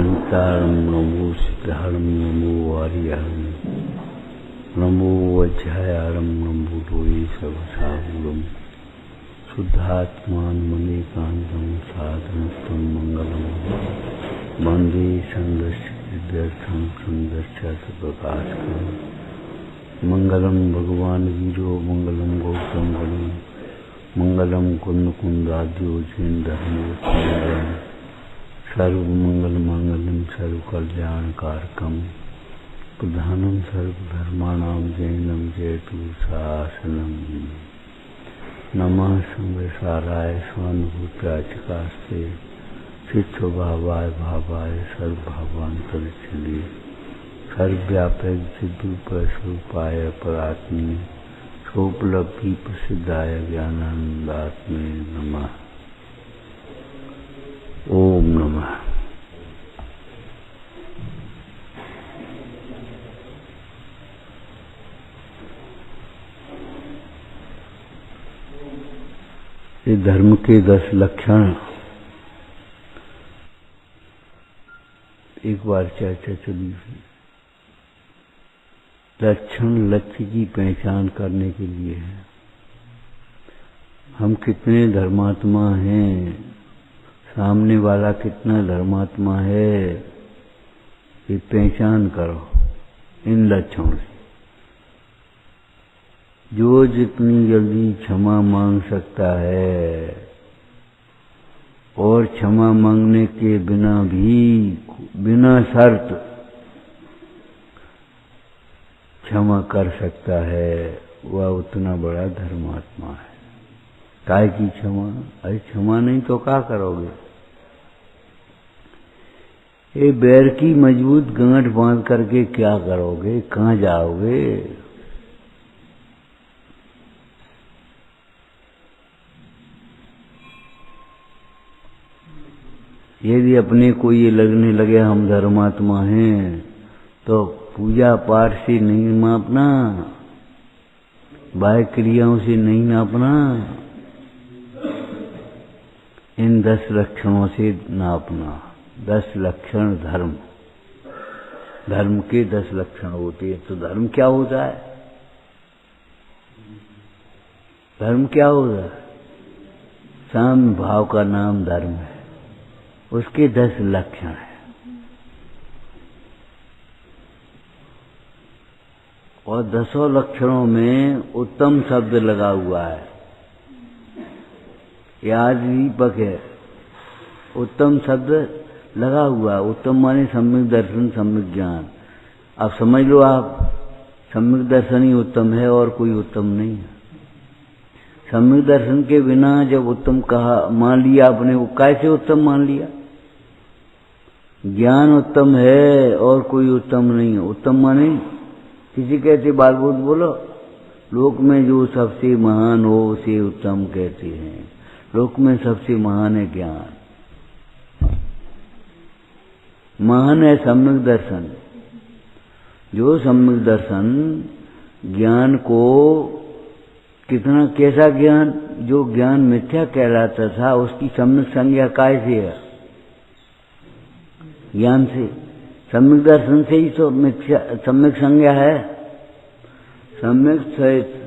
शांतारं नमो सिद्धारं नमो आर्यहं नमो वज्रायारं नमो लोये सर्वसाहुरं शुद्धात्मानमनेकान्तं साधनस्थं मंगलम वंदे संदर्शं प्रकाशकं मंगलम भगवान वीरो मंगलम गौतम गणो मंगलम कुंदकुंदाद्यो जैन धर्मोत्तम सर्वमंगल मांगल्यम सर्वकल्याणकारकम प्रधानम सर्वधर्माणां जैनम जयतु शासनम नमः संवसाराय स्वानुभूत्याचकास्ते चित्स्वभावाय भावाय सर्वभावांतरिक्षणे सर्वव्यापक सिद्धूपय स्वरूपाय परात्मने सोपलब्धि प्रसिद्धाय ज्ञानानंदात्मे नमः। ओम नमः। ये धर्म के 10 लक्षण एक बार चर्चा चली थी। लक्षण लक्ष्य की पहचान करने के लिए है। हम कितने धर्मात्मा हैं, सामने वाला कितना धर्मात्मा है, ये पहचान करो इन लक्षणों से। जो जितनी जल्दी क्षमा मांग सकता है और क्षमा मांगने के बिना भी बिना शर्त क्षमा कर सकता है, वह उतना बड़ा धर्मात्मा है। काय की क्षमा? अरे क्षमा नहीं तो क्या करोगे? ये बैर की मजबूत गांठ बांध करके क्या करोगे? कहाँ जाओगे? यदि अपने को ये लगने लगे हम धर्मात्मा हैं, तो पूजा पाठ से नहीं नापना, बाह्य क्रियाओं से नहीं नापना, इन 10 लक्षणों से नापना। 10 लक्षण धर्म। धर्म के 10 लक्षण होते हैं। तो धर्म क्या होता है? धर्म क्या होता है? साम्य भाव का नाम धर्म है। उसके 10 लक्षण हैं। और 10 लक्षणों में उत्तम शब्द लगा हुआ है। याद दीपक है, उत्तम शब्द लगा हुआ है। उत्तम माने सम्यक दर्शन, सम्यक ज्ञान। अब समझ लो, आप सम्यक दर्शन ही उत्तम है और कोई उत्तम नहीं है। सम्यक दर्शन के बिना जब उत्तम कहा मान लिया आपने, वो कैसे उत्तम मान लिया? ज्ञान उत्तम है और कोई उत्तम नहीं है। उत्तम माने किसी कहते बाल बोध बोलो, लोक में जो सबसे महान हो उसे उत्तम कहते हैं। लोक में सबसे महान है ज्ञान। महान है सम्यक दर्शन। जो सम्यक दर्शन ज्ञान को कितना कैसा ज्ञान, जो ज्ञान मिथ्या कहलाता था, उसकी सम्यक संज्ञा कैसे है? ज्ञान से, सम्यक दर्शन से ही तो सम्यक संज्ञा है। सम्यक सहित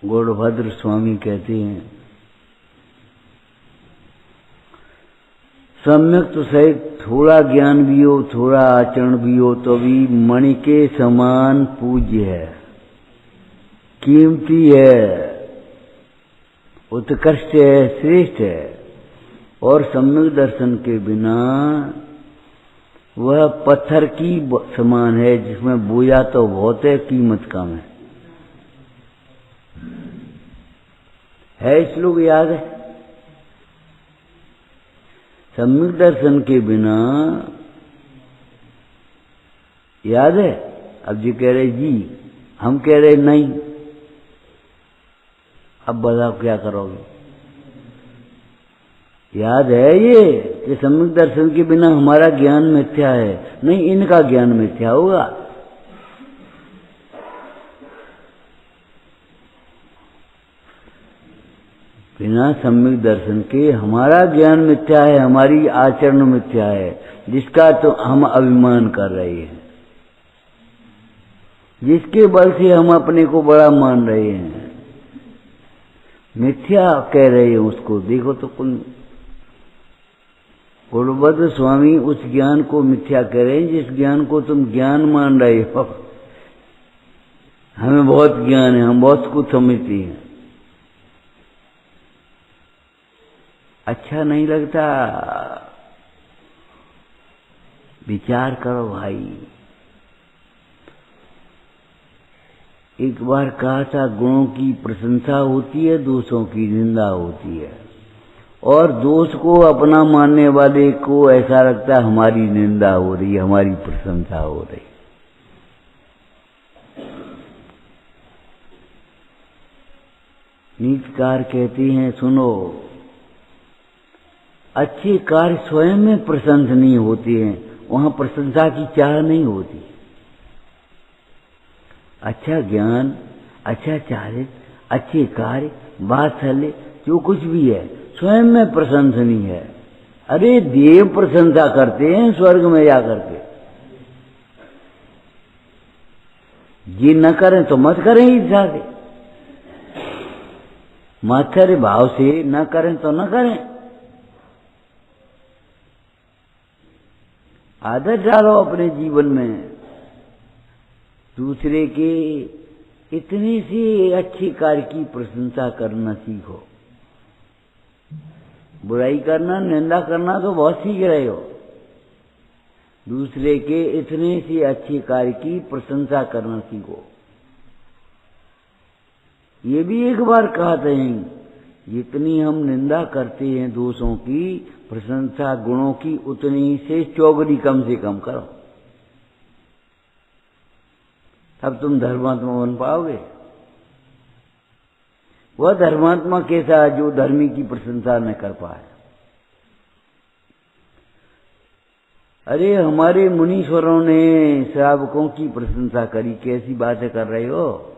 गौड़भद्र स्वामी कहते हैं, सम्यक तो सहित थोड़ा ज्ञान भी हो, थोड़ा आचरण भी हो, तो भी मणि के समान पूज्य है, कीमती है, उत्कृष्ट है, श्रेष्ठ है। और सम्यक दर्शन के बिना वह पत्थर की समान है, जिसमें बोया तो बहुत है, कीमत कम है। श्लोक याद है? सम्यक दर्शन के बिना, याद है? अब जी कह रहे जी, हम कह रहे नहीं। अब बताओ क्या करोगे? याद है ये कि सम्यक दर्शन के बिना हमारा ज्ञान मिथ्या है? नहीं, इनका ज्ञान मिथ्या होगा। बिना सम्यक दर्शन के हमारा ज्ञान मिथ्या है, हमारी आचरण मिथ्या है, जिसका तो हम अभिमान कर रहे हैं, जिसके बल से हम अपने को बड़ा मान रहे हैं, मिथ्या कह रहे हैं उसको। देखो तो गुरुभद्र स्वामी उस ज्ञान को मिथ्या कह रहे हैं जिस ज्ञान को तुम ज्ञान मान रहे हो। हमें बहुत ज्ञान है, हम बहुत कुछ समझते हैं। अच्छा नहीं लगता? विचार करो भाई। एक बार कहा था, गुणों की प्रशंसा होती है, दोषों की निंदा होती है, और दोष को अपना मानने वाले को ऐसा लगता है हमारी निंदा हो रही है, हमारी प्रशंसा हो रही। नीतिकार कहते हैं, सुनो, अच्छे कार्य स्वयं में प्रशंसनीय होते हैं, वहां प्रशंसा की चाह नहीं होती। अच्छा ज्ञान, अच्छा चारित्र, अच्छे कार्य, वात्सल्य, जो कुछ भी है स्वयं में प्रशंसनीय है। अरे देव प्रशंसा करते हैं स्वर्ग में जाकर के। ये न करें तो मत करें ईर्ष्या से, मात्सर्य भाव से न करें तो न करें। आदत डालो अपने जीवन में, दूसरे के इतने से अच्छे कार्य की प्रशंसा करना सीखो। बुराई करना, निंदा करना तो बहुत सीख रहे हो, दूसरे के इतने से अच्छे कार्य की प्रशंसा करना सीखो। ये भी एक बार कहा था, जितनी हम निंदा करते हैं दोषों की, प्रशंसा गुणों की उतनी से चौगुनी कम से कम करो, तब तुम धर्मात्मा बन पाओगे। वह धर्मात्मा कैसा है? जो धर्मी की प्रशंसा न कर पाए। अरे हमारे मुनीश्वरों ने श्रावकों की प्रशंसा करी, कैसी बातें कर रहे हो?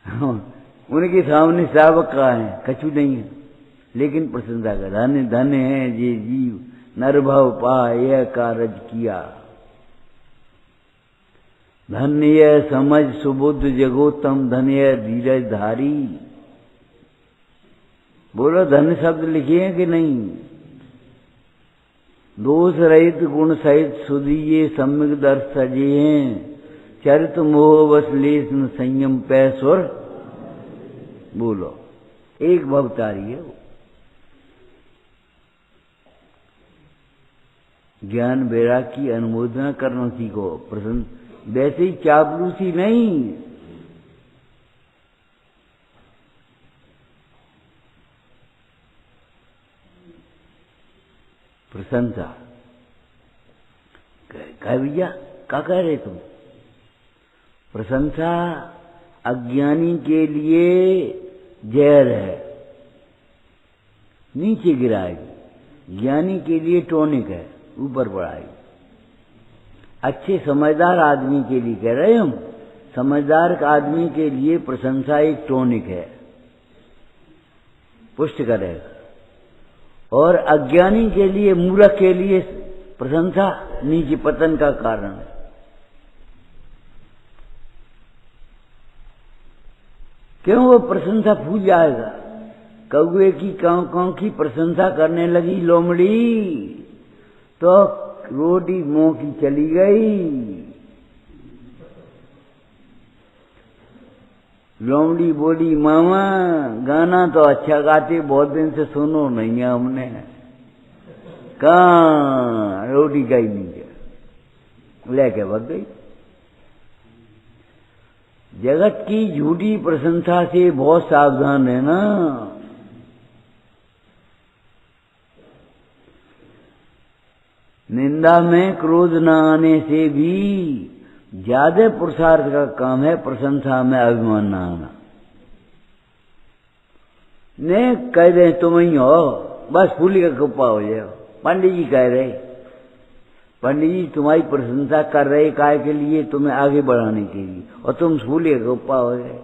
उनके सामने श्रावक कहाँ है? कछु नहीं है, लेकिन प्रशंसा कर, धन्य धन्य है जे जीव नरभव पाए कारज किया, धन्य समझ सुबुद्ध जगोत्तम, धन्य धीरज धारी। बोलो धन्य शब्द लिखे हैं कि नहीं? दोष रहित गुण सहित सुधीये सम्यक दर्श सजे हैं, चरित मोह बस लेस न संयम पैसुर। बोलो, एक भवतारी है वो। ज्ञान वैराग की अनुमोदना करना सीखो, प्रसन्न, वैसे ही चापलूसी नहीं। प्रशंसा कह भैया, क्या कह रहे तुम? प्रशंसा अज्ञानी के लिए जहर है, नीचे गिराएगी, ज्ञानी के लिए टॉनिक है, ऊपर बढ़ाएगी। अच्छे समझदार आदमी के लिए कह रहे हम, समझदार आदमी के लिए प्रशंसा एक टॉनिक है, पुष्ट करेगा। और अज्ञानी के लिए, मूर्ख के लिए प्रशंसा नीचे पतन का कारण है। क्यों? वो प्रशंसा भूल जाएगा। कौवे की कांव की प्रशंसा करने लगी लोमड़ी, तो रोटी मुंह की चली गई। लोमड़ी बोली, मामा गाना तो अच्छा गाते, बहुत दिन से सुनो नहीं है हमने। कहाँ रोटी गई नहीं, लेके भाग गई। जगत की झूठी प्रशंसा से बहुत सावधान है ना। निंदा में क्रोध न आने से भी ज्यादा पुरुषार्थ का काम है प्रशंसा में अभिमान न आना। ने कह रहे तुम ही हो, बस फूली का कुप्पा हो जाओ। पंडित जी कह रहे, पंडित जी तुम्हारी प्रशंसा कर रहे, काय के लिए? तुम्हें आगे बढ़ाने के लिए, और तुम फूली का कुप्पा हो गए।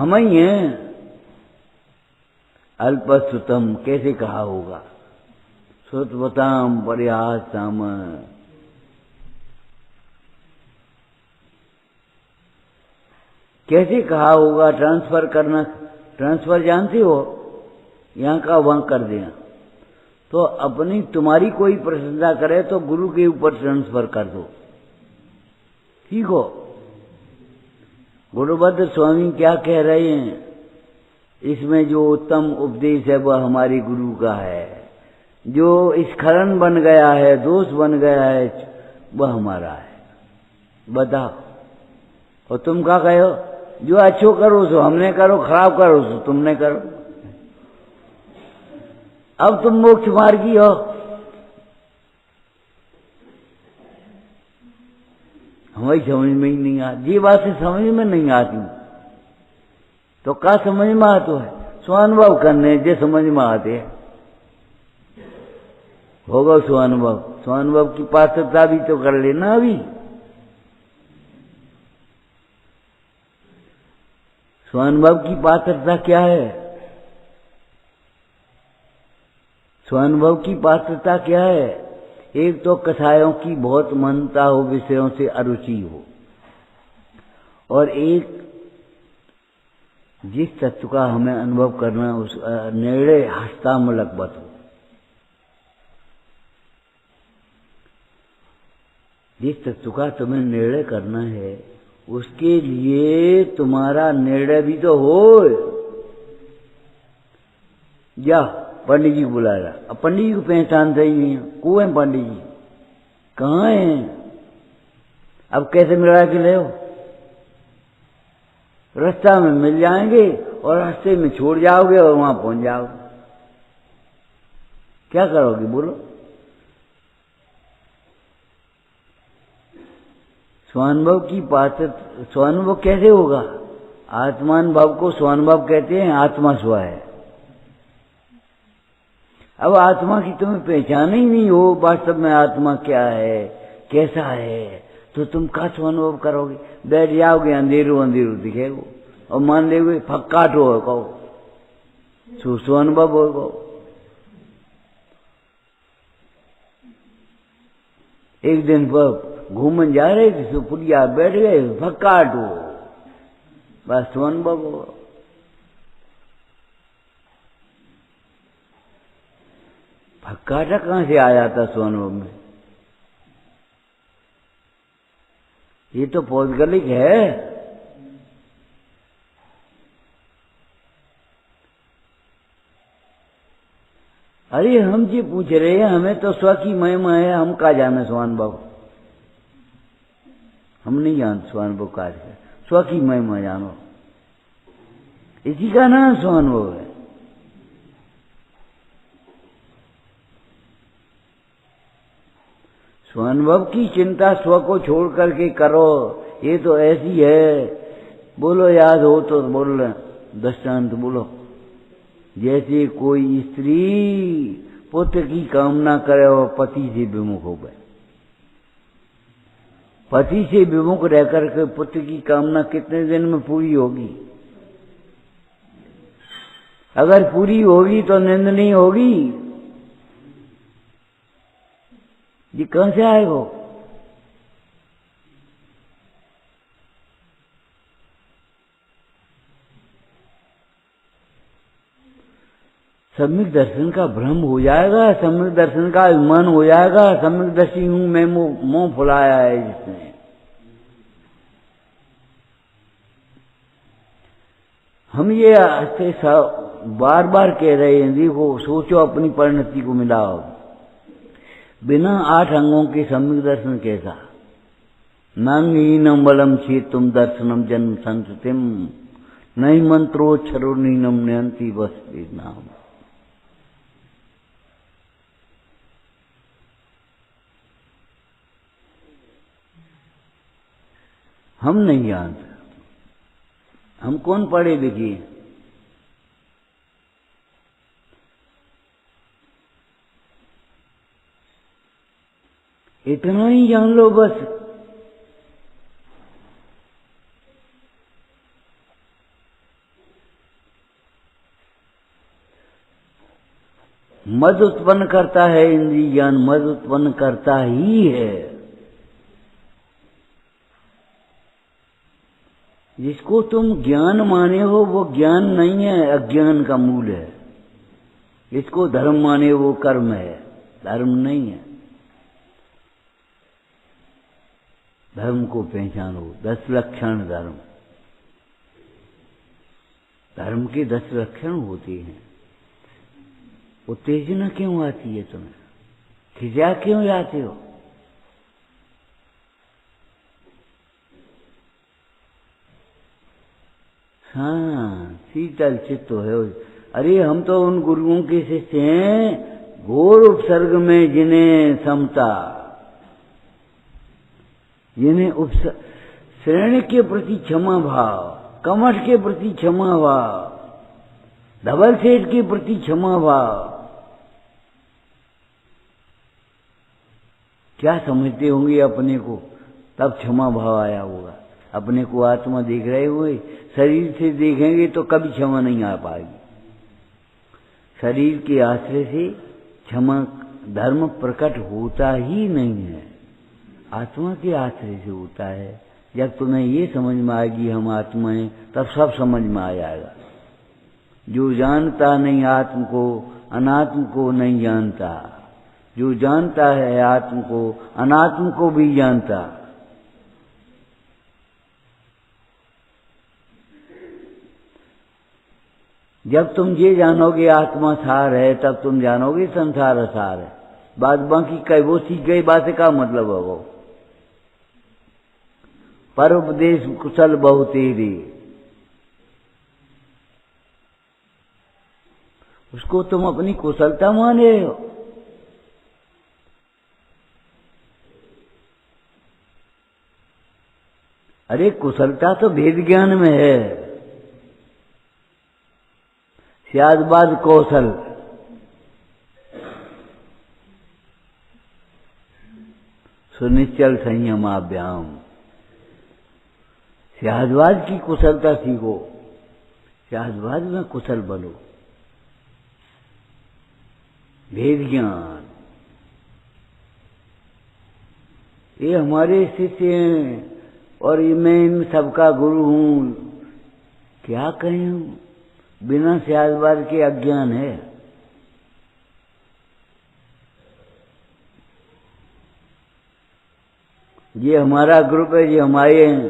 हम ही हैं। अल्पश्रुतम कैसे कहा होगा, श्रुतवताम पर्यासाम, कैसे कहा होगा ट्रांसफर करना। ट्रांसफर जानते हो, यहाँ का वहां कर देना। तो अपनी तुम्हारी कोई प्रशंसा करे तो गुरु के ऊपर ट्रांसफर कर दो, ठीक हो। गुरुभद्र स्वामी क्या कह रहे हैं, इसमें जो उत्तम उपदेश है वह हमारे गुरु का है, जो स्खलन बन गया है, दोष बन गया है, वह हमारा है। बताओ, और तुम क्या कहो, जो अच्छो करो सो हमने करो, खराब करो सो तुमने करो। अब तुम मोक्ष मार्गी हो। हमारी समझ में ही नहीं आती, ये बात से समझ में नहीं आती तो क्या समझ में आते है, स्वानुभव करने जो समझ में आते हैं। होगा स्वानुभव, स्वानुभव की पात्रता भी तो कर लेना। अभी स्वानुभव की पात्रता क्या है, स्वानुभव की पात्रता क्या है। एक तो कथाओं की बहुत मनता हो, विषयों से अरुचि हो, और एक जिस तत्व का हमें अनुभव करना उस निर्णय हस्तामलकवत हो। जिस तत्व का तुम्हें निर्णय करना है उसके लिए तुम्हारा निर्णय भी तो हो। जा पंडित जी बुला रहा, अब पंडित जी को पहचानते ही नहीं, को है पंडित जी, कहाँ हैं, अब कैसे मिला के ले हो। रास्ता में मिल जाएंगे और रास्ते में छोड़ जाओगे और वहां पहुंच जाओगे, क्या करोगे बोलो। स्वानुभव की बात, स्वानुभव कैसे होगा, आत्मान भाव को स्वानुभव कहते हैं, आत्मा स्व है। अब आत्मा की तुम्हें पहचान ही नहीं हो, वास्तव में आत्मा क्या है, कैसा है, तो तुम का स्वानुभव करोगे। बैठ जाओगे, अंधेरो अंधेरो दिखेगो और मान लेगे फक्काट हो कहो, स्वानुभव हो। एक दिन घूमन जा रहे थे, सुपुरिया बैठ गए, फक्काट हो, बस स्वानुभव हो। फक्काटा कहां से आ जाता स्वानुभव में, ये तो पौद्गलिक है। अरे हम जी पूछ रहे हैं, हमें तो स्व की महिमा है, हम का जाने स्वानुभव, हम नहीं जानते स्वानुभव का है, स्व की महिमा जानो, इसी का नाम स्वानुभव है। स्वानुभव की चिंता स्व को छोड़ करके करो, ये तो ऐसी है। बोलो, याद हो तो बोल, दृष्टांत बोलो। जैसे कोई स्त्री पुत्र की कामना करे और पति से विमुख हो गए, पति से विमुख रह करके पुत्र की कामना कितने दिन में पूरी होगी। अगर पूरी होगी तो नींद नहीं होगी, ये कहां से आएगा। सम्यक दर्शन का भ्रम हो जाएगा, सम्यक दर्शन का अभिमान हो जाएगा। सम्यक दर्शी हूं मैं, मुंह फुलाया है जिसने। हम ये बार बार कह रहे हैं, देखो सोचो अपनी परिणति को मिलाओ। बिना 8 अंगों के सम्यक दर्शन कैसा। नांगहीनम बलम छेतुम दर्शनम जन्म संस्कृतिम, नहीं मंत्रोच्छरो नीनम नयंती वस्ती नाम। हम नहीं जानते, हम कौन पढ़े लिखे। इतना ही जान लो बस। मद उत्पन्न करता है इंद्रिय ज्ञान, मद उत्पन्न करता ही है। जिसको तुम ज्ञान माने हो वो ज्ञान नहीं है, अज्ञान का मूल है। जिसको धर्म माने वो कर्म है, धर्म नहीं है। धर्म को पहचानो, 10 लक्षण धर्म। धर्म के 10 लक्षण होते हैं। उत्तेजना क्यों आती है तुम्हें? खिजा क्यों जाते हो? हाँ, शीतल चित्त है। अरे हम तो उन गुरुओं के शिष्य हैं, घोर उपसर्ग में जिन्हें समता, जिन्हें श्रेणी के प्रति क्षमा भाव, कमठ के प्रति क्षमा भाव, धवल सेठ के प्रति क्षमा भाव। क्या समझते होंगे अपने को, तब क्षमा भाव आया होगा। अपने को आत्मा देख रहे हुए, शरीर से देखेंगे तो कभी क्षमा नहीं आ पाएगी। शरीर के आश्रय से क्षमा धर्म प्रकट होता ही नहीं है, आत्मा के आश्रय से होता है। जब तुम्हें ये समझ में आएगी हम आत्मा हैं, तब सब समझ में आ जाएगा। जो जानता नहीं आत्म को, अनात्म को नहीं जानता। जो जानता है आत्म को, अनात्म को भी जानता। जब तुम ये जानोगे आत्मा सार है, तब तुम जानोगे संसार असार है। बाद बाकी कई वो सीख गई बातें का मतलब है वो। पर उपदेश कुशल बहु तेरे, उसको तुम अपनी कुशलता माने हो। अरे कुशलता तो भेद ज्ञान में है। स्यादबाद कौशल, सुनिश्चल संयमाभ्याम। स्यादबाद की कुशलता सीखो, स्यादबाद में कुशल बनो। भेद ज्ञान, ये हमारे शिष्य हैं और ये मैं इन सबका गुरु हूं। क्या कहें हम, बिना स्यादबाद के अज्ञान है। ये हमारा ग्रुप है, ये हमारे हैं,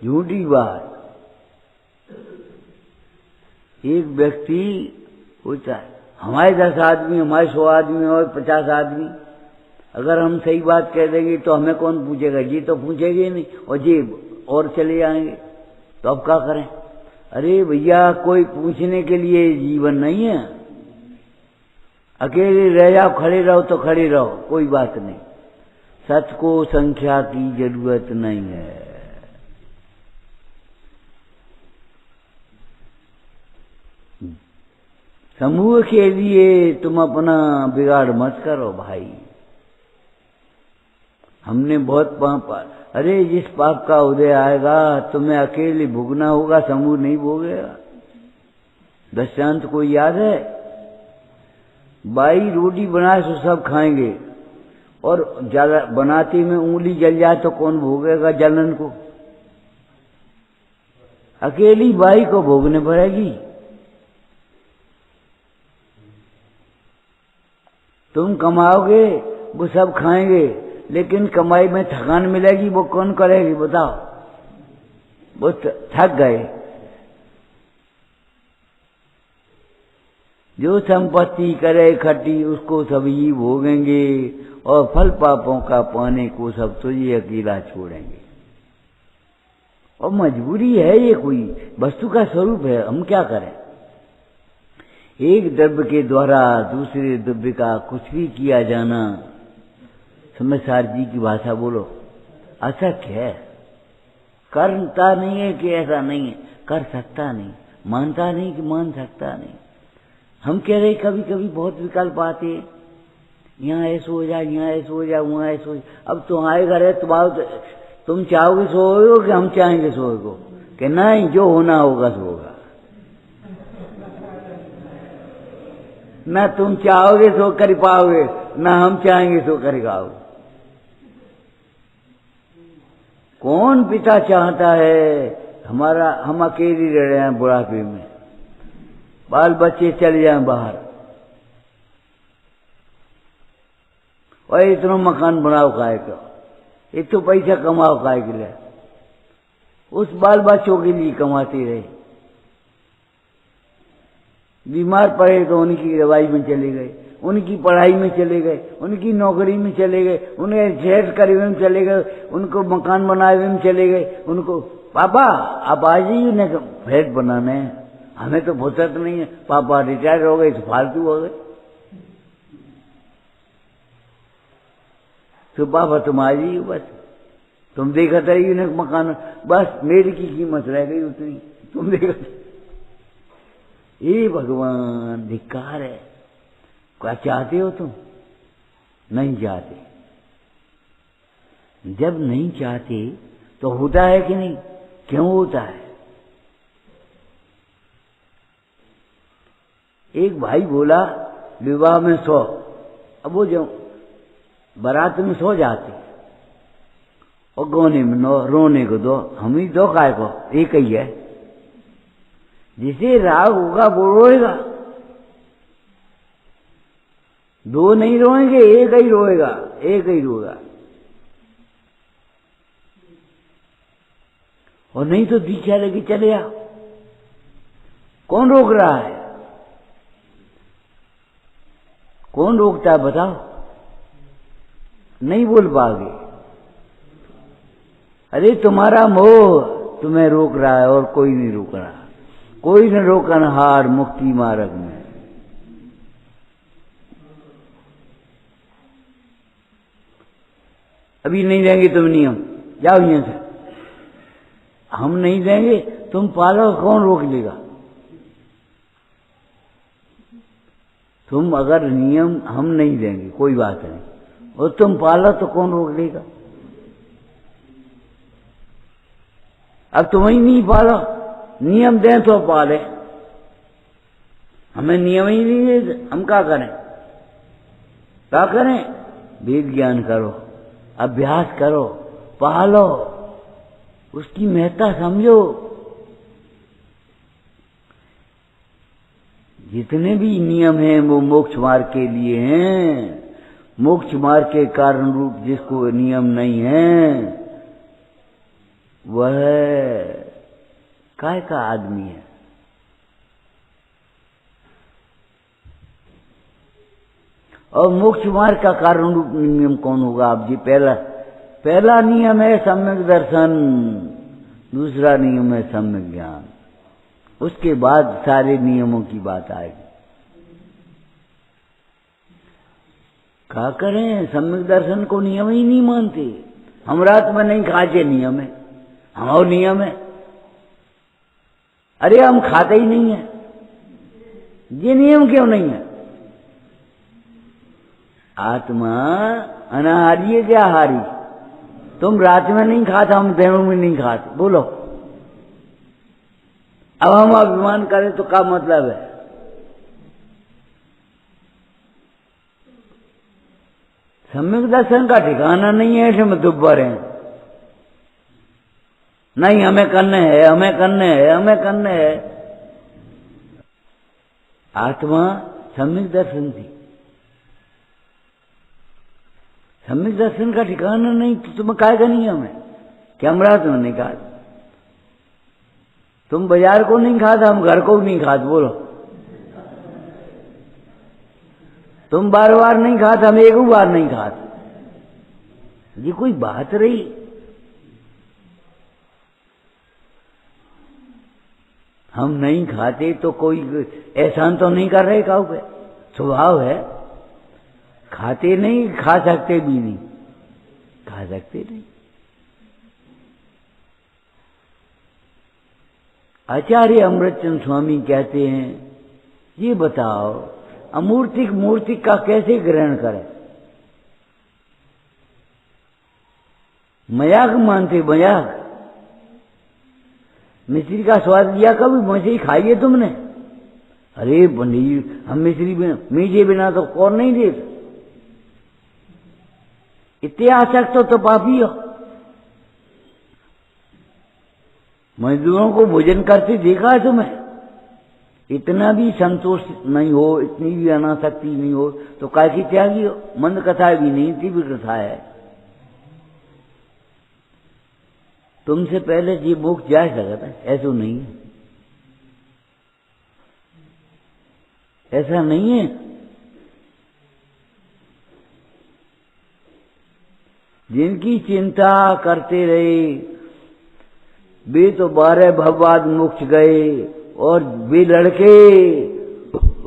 झूठी बात। एक व्यक्ति होता है, हमारे 10 आदमी, हमारे 100 आदमी और 50 आदमी, अगर हम सही बात कह देंगे तो हमें कौन पूछेगा? जी तो पूछेंगे नहीं, और जी और चले जाएंगे। तो अब क्या करें? अरे भैया, कोई पूछने के लिए जीवन नहीं है। अकेले रह जाओ, खड़े रहो तो खड़े रहो, कोई बात नहीं। सच को संख्या की जरूरत नहीं है। समूह के लिए तुम अपना बिगाड़ मत करो भाई। हमने बहुत पाप, अरे जिस पाप का उदय आएगा तुम्हें अकेले भोगना होगा, समूह नहीं भोगेगा। दृष्टांत को याद है? बाई रोटी बनाए तो सब खाएंगे, और ज्यादा बनाते में उंगली जल जाए तो कौन भोगेगा जलन को? अकेली बाई को भोगने पड़ेगी। तुम कमाओगे, वो सब खाएंगे, लेकिन कमाई में थकान मिलेगी, वो कौन करेगी बताओ? वो थक गए। जो संपत्ति करे इकट्ठी उसको सभी भोगेंगे, और फल पापों का पाने को सब तुझे अकेला छोड़ेंगे। और मजबूरी है, ये कोई वस्तु का स्वरूप है, हम क्या करें? एक द्रव्य के द्वारा दूसरे द्रव्य का कुछ भी किया जाना, समझदार जी की भाषा बोलो, असत्य है। करता नहीं है कि ऐसा नहीं है, कर सकता नहीं, मानता नहीं कि मान सकता नहीं। हम कह रहे कभी कभी बहुत विकल्प आते हैं, यहाँ ऐसा हो जाए, यहाँ ऐसा हो जाए, वहाँ ऐसा हो जाए। अब तुम्हारे घर है, तुम चाहोगे सो हो कि हम चाहेंगे सो हो? कि नहीं, जो होना होगा सो होगा। ना तुम चाहोगे सो कर पाओगे, ना हम चाहेंगे सो कर खाओगे। कौन पिता चाहता है हम अकेले रह रहे हैं बुढ़ापे में, बाल बच्चे चले जाएं बाहर, और इतना मकान बनाओ काय का, एक तो पैसा कमाओ काय के लिए, उस बाल बच्चों के लिए कमाते रहे। बीमार पड़े तो उनकी दवाई में चले गए, उनकी पढ़ाई में चले गए, उनकी नौकरी में चले गए, उन्हें सेहत करे में चले गए, उनको मकान बनाए में चले गए। उनको पापा आप आ जाइए ना फ्लैट बनाने, हमें तो फुर्सत नहीं है, पापा रिटायर हो गए तो फालतू हो गए। तो पापा तुम आ जाइए, बस तुम देखा रहिए ना मकान, बस मेरी की कीमत रह गई उतनी, तुम देखा। ये भगवान धिक्कार है। क्या चाहते हो तुम? नहीं चाहते। जब नहीं चाहते तो होता है कि नहीं? क्यों होता है? एक भाई बोला विवाह में 100, अब वो जो बारात में 100 जाते और गौने में 9, रोने को 2, हम ही 2 काय को, एक ही है। जिसे राग होगा वो रोएगा, 2 नहीं रोएंगे, एक ही रोएगा, एक ही रोएगा। और नहीं तो दीक्षा लगी चले आओ, कौन रोक रहा है? कौन रोकता है बताओ? नहीं बोल पाओगे। अरे तुम्हारा मोह तुम्हें रोक रहा है और कोई नहीं रोक रहा। कोई न रोकनहार मुक्ति मार्ग में। अभी नहीं देंगे तुम नियम, जाओ यहां से। हम नहीं देंगे, तुम पालो, कौन रोक लेगा? तुम अगर नियम हम नहीं देंगे कोई बात नहीं, और तुम पालो तो कौन रोक लेगा? अब तुम ही नहीं पालो, नियम दें तो पाले, हमें नियम ही नहीं दे, हम क्या करें? क्या करें? वेद ज्ञान करो, अभ्यास करो, पालो, उसकी महत्ता समझो। जितने भी नियम हैं वो मोक्ष मार्ग के लिए हैं। मोक्ष मार्ग के कारण रूप जिसको नियम नहीं है वह काय का आदमी है। और मोक्ष मार्ग का कारण रूप नियम कौन होगा? आप जी, पहला नियम है सम्यक दर्शन, दूसरा नियम है सम्यक ज्ञान। उसके बाद सारे नियमों की बात आएगी। क्या करें? सम्यक दर्शन को नियम ही नहीं मानते। हम रात में नहीं खाते, नियम है, हमारा नियम है। अरे हम खाते ही नहीं है, ये नियम क्यों नहीं है? आत्मा अनाहारी है क्या आहारी? तुम रात में नहीं खाता, हम दिन में नहीं खाते, बोलो। अब हम अभिमान करें तो क्या मतलब है? सम्यक दर्शन का ठिकाना नहीं है, इसमें दुब्बर हैं। नहीं, हमें करने हैं, हमें करने हैं, हमें करने हैं। आत्मा सम्यक दर्शन थी। सम्यक दर्शन का ठिकाना नहीं तो तुम्हें कायगा नहीं हमें? क्या हम रात में नहीं खाते? तुम बाजार को नहीं खाता, हम घर को नहीं खाते, बोलो। तुम बार बार नहीं खाते, हम एक बार नहीं खाते। ये कोई बात रही? हम नहीं खाते तो कोई एहसान तो नहीं कर रहे काऊ पे, स्वभाव है। खाते नहीं, खा सकते भी नहीं, खा सकते नहीं। आचार्य अमृतचंद स्वामी कहते हैं, ये बताओ अमूर्तिक मूर्तिक का कैसे ग्रहण करें? मजाक मानते, मजाक। मिश्री का स्वाद लिया कभी? मछली खाई है तुमने? अरे पंडित हम मिश्री बिना मीठे बिना तो कौन नहीं देता। इतने आसक्त तो पापी हो। मजदूरों को भोजन करते देखा है तुम्हें? इतना भी संतोष नहीं हो, इतनी भी अनासक्ति नहीं हो तो काय की त्यागी हो। मंद कथा भी नहीं, तीव्र कथा है। तुमसे पहले जी मोक्ष जा सकता है, ऐसा नहीं है, ऐसा नहीं है। जिनकी चिंता करते रहे वे तो 12 भव बाद मोक्ष गए, और वे लड़के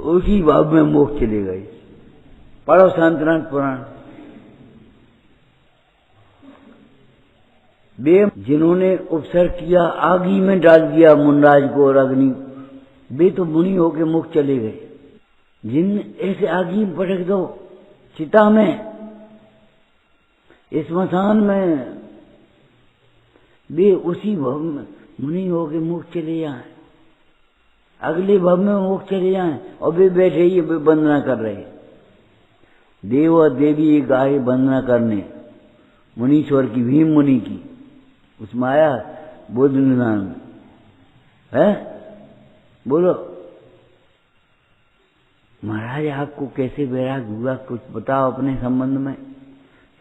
उसी भाव में मोक्ष चले गए। पढ़ो शांतनाथ पुराण। वे जिन्होंने उपसर्ग किया, आगी में डाल दिया मुनराज को और अग्नि, वे तो मुनि होके मोक्ष चले गए। जिन ऐसे आगी में पटक दो, चिता में, स्मशान में, वे उसी भव में मुनि होके मोक्ष चले जाए, अगले भव में मोक्ष चले जाए। और वे बैठे ही वे वंदना कर रहे। देव और देवी गाये वंदना करने मुनीश्वर की, भीम मुनि की, उसमें आया बुद्ध निदान है। बोलो महाराज आपको कैसे वैराग्य हुआ, कुछ बताओ अपने संबंध में।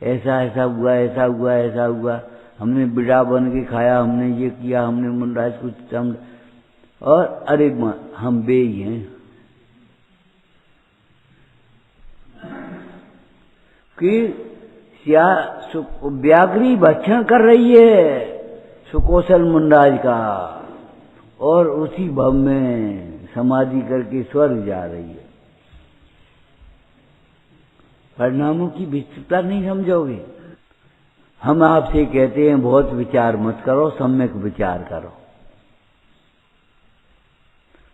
ऐसा ऐसा हुआ, ऐसा हुआ, ऐसा हुआ, हमने बिड़ा बन के खाया, हमने ये किया, हमने मुनराज कुछ समझ, और अरे हम बे ही हैं कि व्याघ्री भक्षण कर रही है सुकौशल मुनराज का, और उसी भव में समाधि करके स्वर्ग जा रही है। परिणामों की विस्तृतता नहीं समझोगे। हम आपसे कहते हैं बहुत विचार मत करो, सम्यक विचार करो।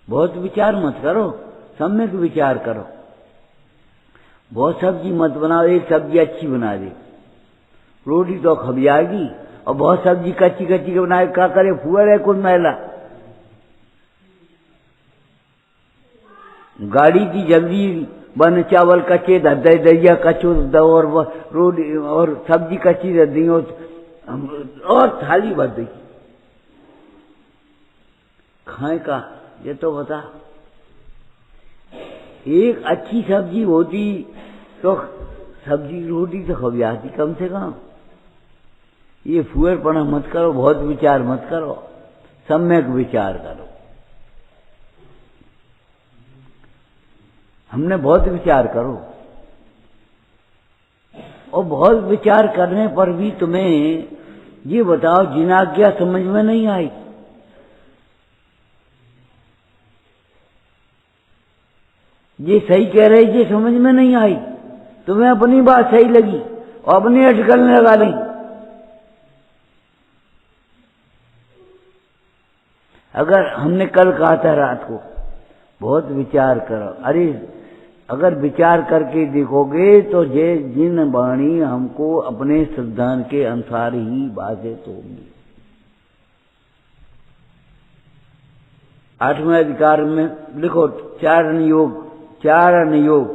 बहुत विचार मत करो, सम्यक विचार करो। बहुत सब्जी मत बनाओ, एक सब्जी अच्छी बना दे, रोटी तो खब जाएगी। और बहुत सब्जी कच्ची कच्ची के बनाए, क्या करे, फुअर है कुछ मैला। गाड़ी की जल्दी बन, चावल कच्चे धर दे, दरिया कच्चो दो, और रोटी और सब्जी कच्ची रख दी, और थाली भर दी। खाए का ये तो बता। एक अच्छी सब्जी होती तो सब्जी रोटी तो खब जाती कम से कम। ये फुअरपना मत करो, बहुत विचार मत करो, सम्यक विचार करो। हमने बहुत विचार करो, और बहुत विचार करने पर भी तुम्हें ये बताओ, जिनाज्ञा समझ में नहीं आई। ये सही कह रहे, ये समझ में नहीं आई, तुम्हें अपनी बात सही लगी और अपनी अटकल लगा ली। अगर हमने कल कहा था रात को बहुत विचार करो, अरे अगर विचार करके देखोगे तो जे जिन वाणी हमको अपने सिद्धांत के अनुसार ही बाधित होगी। 8वें अधिकार में लिखो, चारण योग। चारण योग,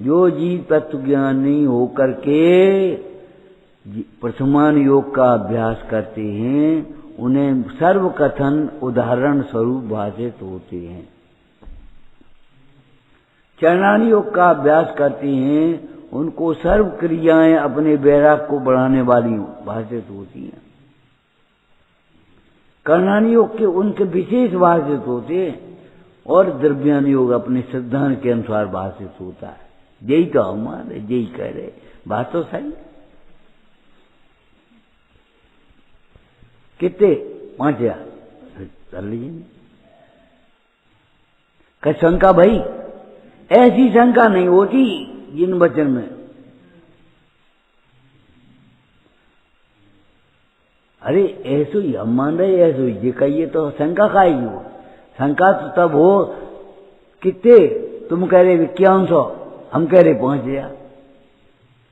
जो जीव तत्व ज्ञानी होकर के प्रसमान योग का अभ्यास करते हैं, उन्हें सर्वकथन उदाहरण स्वरूप भाषित होते हैं। चरणानी योग का अभ्यास करते हैं, उनको सर्व क्रियाएं अपने वैराग्य को बढ़ाने वाली भाषित होती हैं। कर्णानी योग के उनके विशेष भाषित होते हैं, और द्रव्यान योग अपने सिद्धांत के अनुसार भाषित होता है। यही तो हमारे, यही कह रहे, बात तो सही। कितने 5000 कर लीजिए। क्या शंका भाई? ऐसी शंका नहीं होती जिन वचन में। अरे ऐसो ही हम मान रहे, ऐसो ही ये कहिए तो शंका खाएगी वो। शंका तो तब हो, कितने तुम कह रहे 5100, हम कह रहे 5000,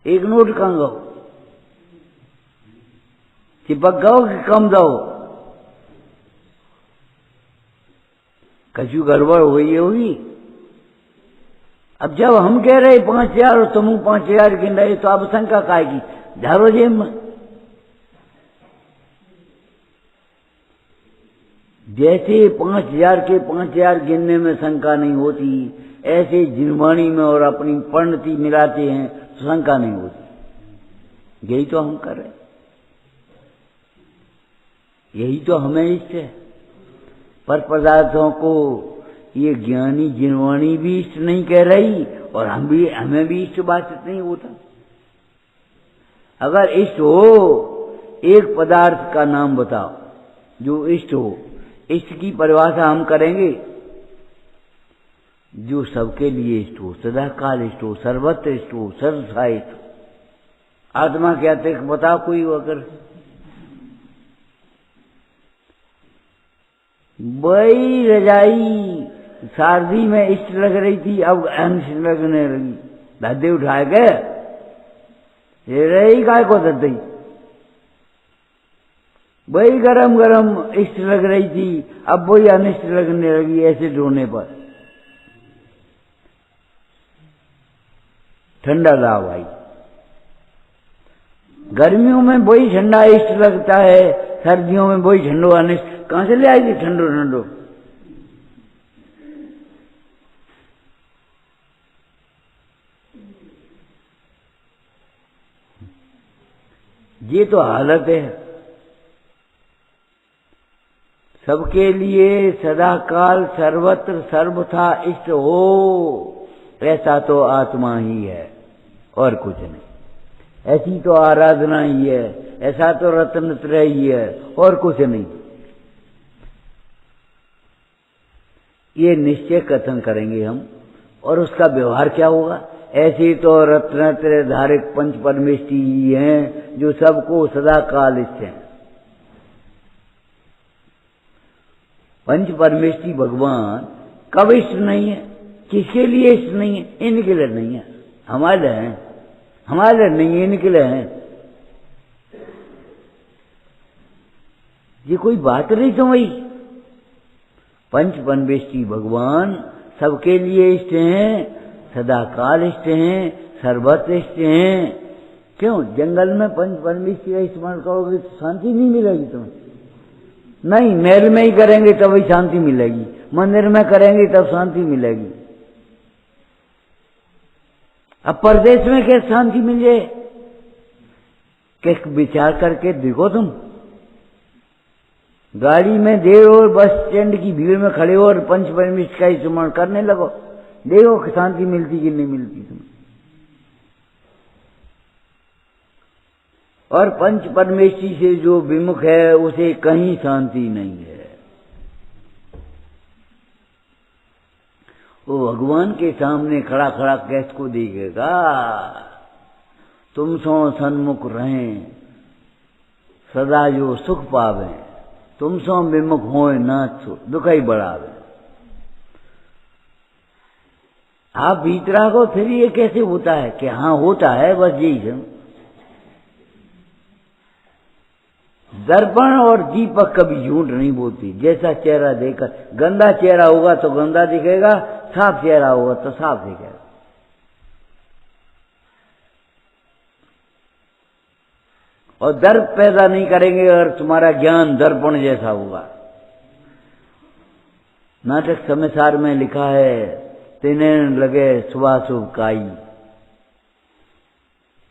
एक नोट कहाँ गो? चिपक गो कि कम दो? कछु गड़बड़ हो गई होगी। अब जब हम कह रहे 5000 और तुम 5000 गिन रहे तो अब शंका काहे की, झारो जेब में। जैसे 5000 के 5000 गिनने में शंका नहीं होती, ऐसे जिनवाणी में और अपनी परिणति मिलाते हैं तो शंका नहीं होती। यही तो हम कर रहे, यही तो हमें इष्ट है। पर पदार्थों को ये ज्ञानी जिनवाणी भी इष्ट नहीं कह रही और हमें भी इष्ट बात नहीं होता। अगर इष्ट हो, एक पदार्थ का नाम बताओ जो इष्ट हो। इष्ट की परिभाषा हम करेंगे जो सबके लिए इष्ट हो, सदाकाल इष्ट हो, सर्वत्र इष्ट हो, सर्वथा इष्ट हो। आत्मा क्या तक बताओ कोई अगर। बड़ी रजाई सर्दी में इष्ट लग रही थी, अब अनिष्ट लगने लगी। धद्दे उठाए गए, ये रही काय को धद्दई। वही गरम गरम इष्ट लग रही थी, अब वही अनिष्ट लगने लगी ऐसे ढोने पर। ठंडा लाओ भाई, गर्मियों में वही ठंडा इष्ट लगता है, सर्दियों में वही ठंडो अनिष्ट। कहां से ले आई थी ठंडो ठंडो? ये तो हालत है। सबके लिए सदाकाल सर्वत्र सर्वथा इष्ट हो, ऐसा तो आत्मा ही है और कुछ नहीं। ऐसी तो आराधना ही है, ऐसा तो रत्नत्रय ही है और कुछ नहीं। ये निश्चय कथन करेंगे हम, और उसका व्यवहार क्या होगा। ऐसे तो रत्नत्रय धारक पंच परमेष्टि ही हैं जो सबको सदाकाल इष्ट हैं। पंच परमेष्टि भगवान कब इष्ट नहीं है, किसके लिए इष्ट नहीं है? इनके लिए नहीं है, हमारे लिए है। हमारे लिए नहीं है, इनके लिए है। ये कोई बात नहीं समझी। पंच परमेष्टि भगवान सबके लिए इष्ट हैं, सदाकाल इष्ट हैं, सर्वत्र इष्ट हैं। क्यों? जंगल में पंच परमेष्टि का स्मरण करोगे तो शांति नहीं मिलेगी तुम्हें। नहीं, महल में ही करेंगे तभी शांति मिलेगी, मंदिर में करेंगे तब शांति मिलेगी। अब परदेश में कैसे शांति मिल जाए? क्या विचार करके देखो तुम। गाड़ी में देर और बस स्टैंड की भीड़ में खड़े हो और पंच परमेष्टि का स्मरण करने लगो, देखो कि शांति मिलती कि नहीं मिलती तुम्हें। और पंच परमेष्टि से जो विमुख है उसे कहीं शांति नहीं है। वो भगवान के सामने खड़ा खड़ा कैसे को देखेगा? तुम सो सन्मुख रहें सदा जो सुख पावे, तुम सो विमुख होए नाथ दुख ही बढ़ावे। आप भीतरा को फिर ये कैसे होता है कि हाँ होता है, बस यही है। दर्पण और दीपक कभी झूठ नहीं बोलती। जैसा चेहरा देखकर, गंदा चेहरा होगा तो गंदा दिखेगा, साफ चेहरा होगा तो साफ दिखेगा। और दर्प पैदा नहीं करेंगे अगर तुम्हारा ज्ञान दर्पण जैसा होगा। नाटक समाचार में लिखा है, तिनेन लगे शुभाशुभ काई,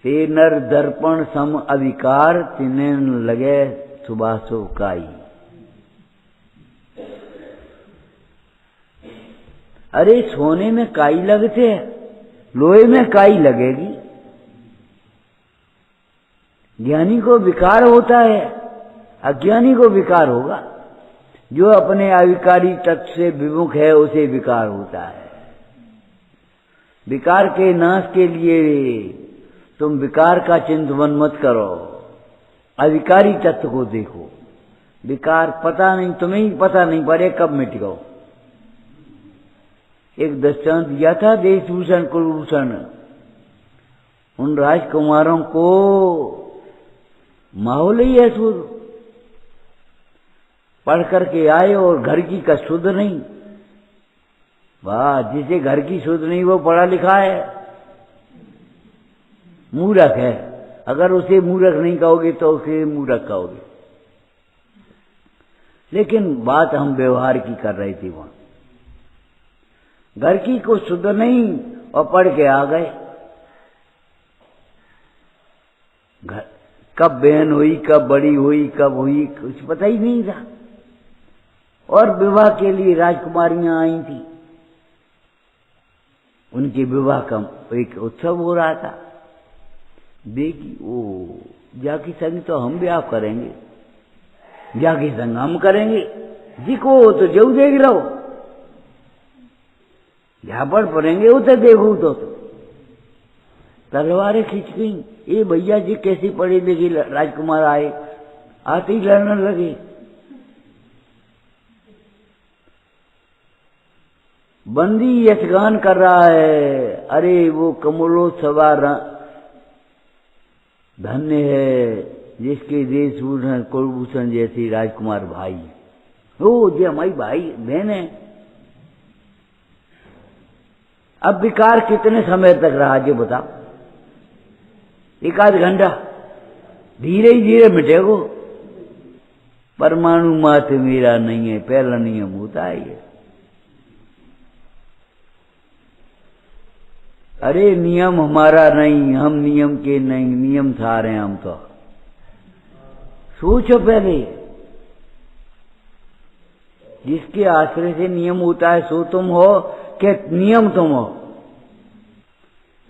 ते नर दर्पण सम अविकार, तिनेन लगे शुभाशुभ काई। अरे सोने में काई लगते हैं, लोहे में काई लगेगी। ज्ञानी को विकार होता है, अज्ञानी को विकार होगा। जो अपने अविकारी तत्व से विमुख है उसे विकार होता है। विकार के नाश के लिए तुम विकार का चिंतन मत करो, अविकारी तत्व को देखो। विकार पता नहीं, तुम्हें ही पता नहीं पड़े कब मिट गो। एक दृष्टांत दिया था देशभूषण कुलभूषण। उन राजकुमारों को माहौल ही है शुद्ध, पढ़ करके आए और घर की का शुद्ध नहीं, वाह, जिसे घर की सुध नहीं वो पढ़ा लिखा है, मूर्ख है। अगर उसे मूर्ख नहीं कहोगे तो उसे मूर्ख कहोगे। लेकिन बात हम व्यवहार की कर रहे थे वहां। घर की कुछ शुद्ध नहीं और पढ़ के आ गए। घर कब बहन हुई, कब बड़ी हुई, कब हुई, कुछ पता ही नहीं था। और विवाह के लिए राजकुमारियां आई थी, उनके विवाह का एक उत्सव हो रहा था। देखी ओ जाकी संग तो हम ब्याह करेंगे, जाकी संग हम करेंगे, जिको तो जऊ देख रहो, जहां पर पड़ेंगे उसे देखू तो तलवारें खींच गई। ये भैया जी कैसी पढ़ी लिखी राजकुमार आए, आते ही लड़ने लगे। बंदी यशगान कर रहा है, अरे वो कमलो सवार धन्य है जिसके देशभूषण कुलभूषण जैसे राजकुमार भाई। ओ जी हमारी भाई बहन है। अब विकार कितने समय तक रहा जी बताओ? एक आध घंटा, धीरे ही धीरे मिटेगो। परमाणु मात मेरा नहीं है, पहला नियम होता है ये। अरे नियम हमारा नहीं, हम नियम के नहीं, नियम सारे हम तो। सोचो पहले, जिसके आश्रय से नियम होता है सो तुम हो कि नियम तुम हो?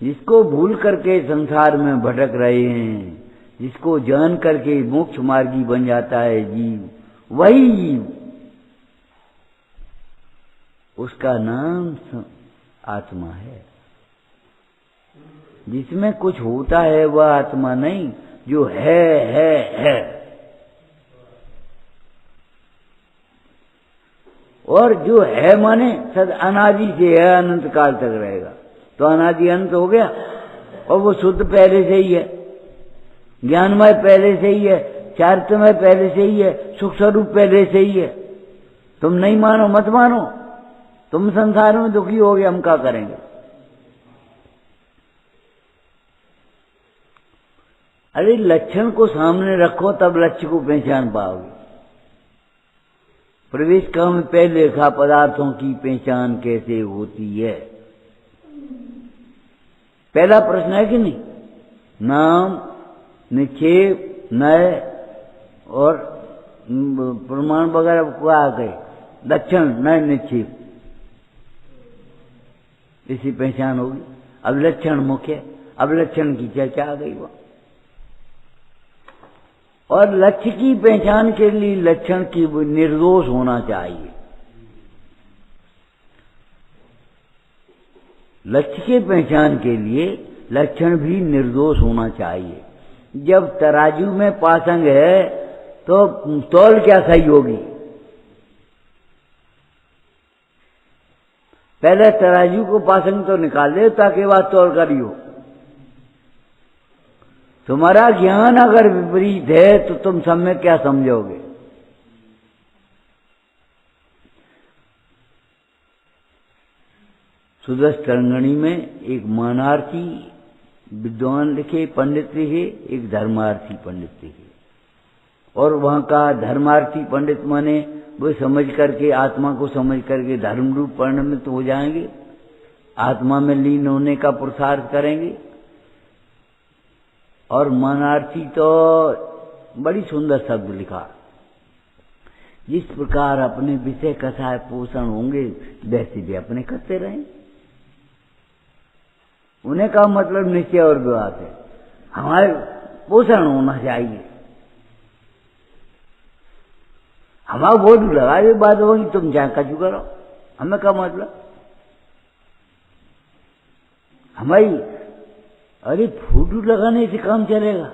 जिसको भूल करके संसार में भटक रहे हैं, जिसको जान करके मोक्ष मार्गी बन जाता है जीव, वही जीव, उसका नाम आत्मा है। जिसमें कुछ होता है वह आत्मा नहीं, जो है। और जो है माने सद अनादि से है, अनंत काल तक रहेगा। तो अनादि अनंत हो गया, और वो शुद्ध पहले से ही है, ज्ञानमय पहले से ही है, चारित्रमय पहले से ही है, सुख स्वरूप पहले से ही है। तुम नहीं मानो मत मानो, तुम संसार में दुखी हो गए, हम क्या करेंगे? अरे लक्षण को सामने रखो तब लक्ष्य को पहचान पाओगे। प्रवेश काल में पहले लिखा पदार्थों की पहचान कैसे होती है, पहला प्रश्न है कि नहीं? नाम, निक्षेप, नय और प्रमाण वगैरह को आ गए, लक्षण, नय, निक्षेप, इसी पहचान होगी। अब लक्षण मुख्य, अब लक्षण की चर्चा आ गई वह। और लक्ष्य की पहचान के लिए लक्षण की निर्दोष होना चाहिए। लक्ष्य के पहचान के लिए लक्षण भी निर्दोष होना चाहिए। जब तराजू में पासंग है तो तौल क्या सही होगी? पहले तराजू को पासंग तो निकाल दे ताकि बात तौल करियो। तुम्हारा ज्ञान अगर विपरीत है तो तुम सब में क्या समझोगे? सुदर्श तरंगणी में एक मानार्थी विद्वान लिखे, पंडित लिखे, एक धर्मार्थी पंडित लिखे। और वहां का धर्मार्थी पंडित माने वो समझ करके, आत्मा को समझ करके धर्म रूप परिणमित हो जाएंगे, आत्मा में लीन होने का पुरुषार्थ करेंगे। और मानार्थी तो बड़ी सुंदर शब्द लिखा, जिस प्रकार अपने विषय कथा पोषण होंगे वैसे भी अपने करते रहें। उन्हें का मतलब निश्चय और विवाद है, हमारे पोषण होना चाहिए। हमारा वोट लगा दे बात होगी, तुम चाहे कचू करो, हमें क्या मतलब? हमारी अरे फोटो लगाने से काम चलेगा?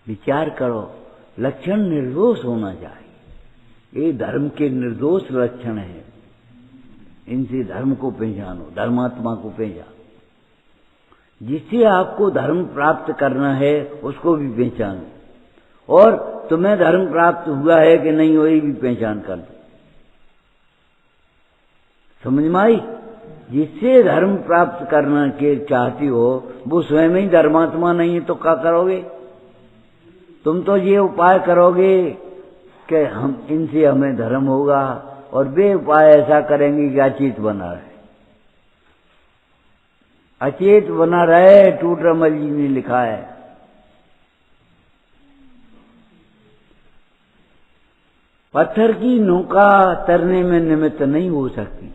विचार करो, लक्षण निर्दोष होना चाहिए। ये धर्म के निर्दोष लक्षण है, इनसे धर्म को पहचानो, धर्मात्मा को पहचानो। जिससे आपको धर्म प्राप्त करना है उसको भी पहचानो, और तुम्हें धर्म प्राप्त हुआ है कि नहीं वही भी पहचान कर लो। समझ में आई? जिससे धर्म प्राप्त करना के चाहती हो वो स्वयं ही धर्मात्मा नहीं है तो क्या करोगे? तुम तो ये उपाय करोगे कि हम इनसे हमें धर्म होगा, और वे उपाय ऐसा करेंगे कि अचेत बना रहे। अचेत बना रहे, टूटरमल जी ने लिखा है। पत्थर की नौका तैरने में निमित्त नहीं हो सकती,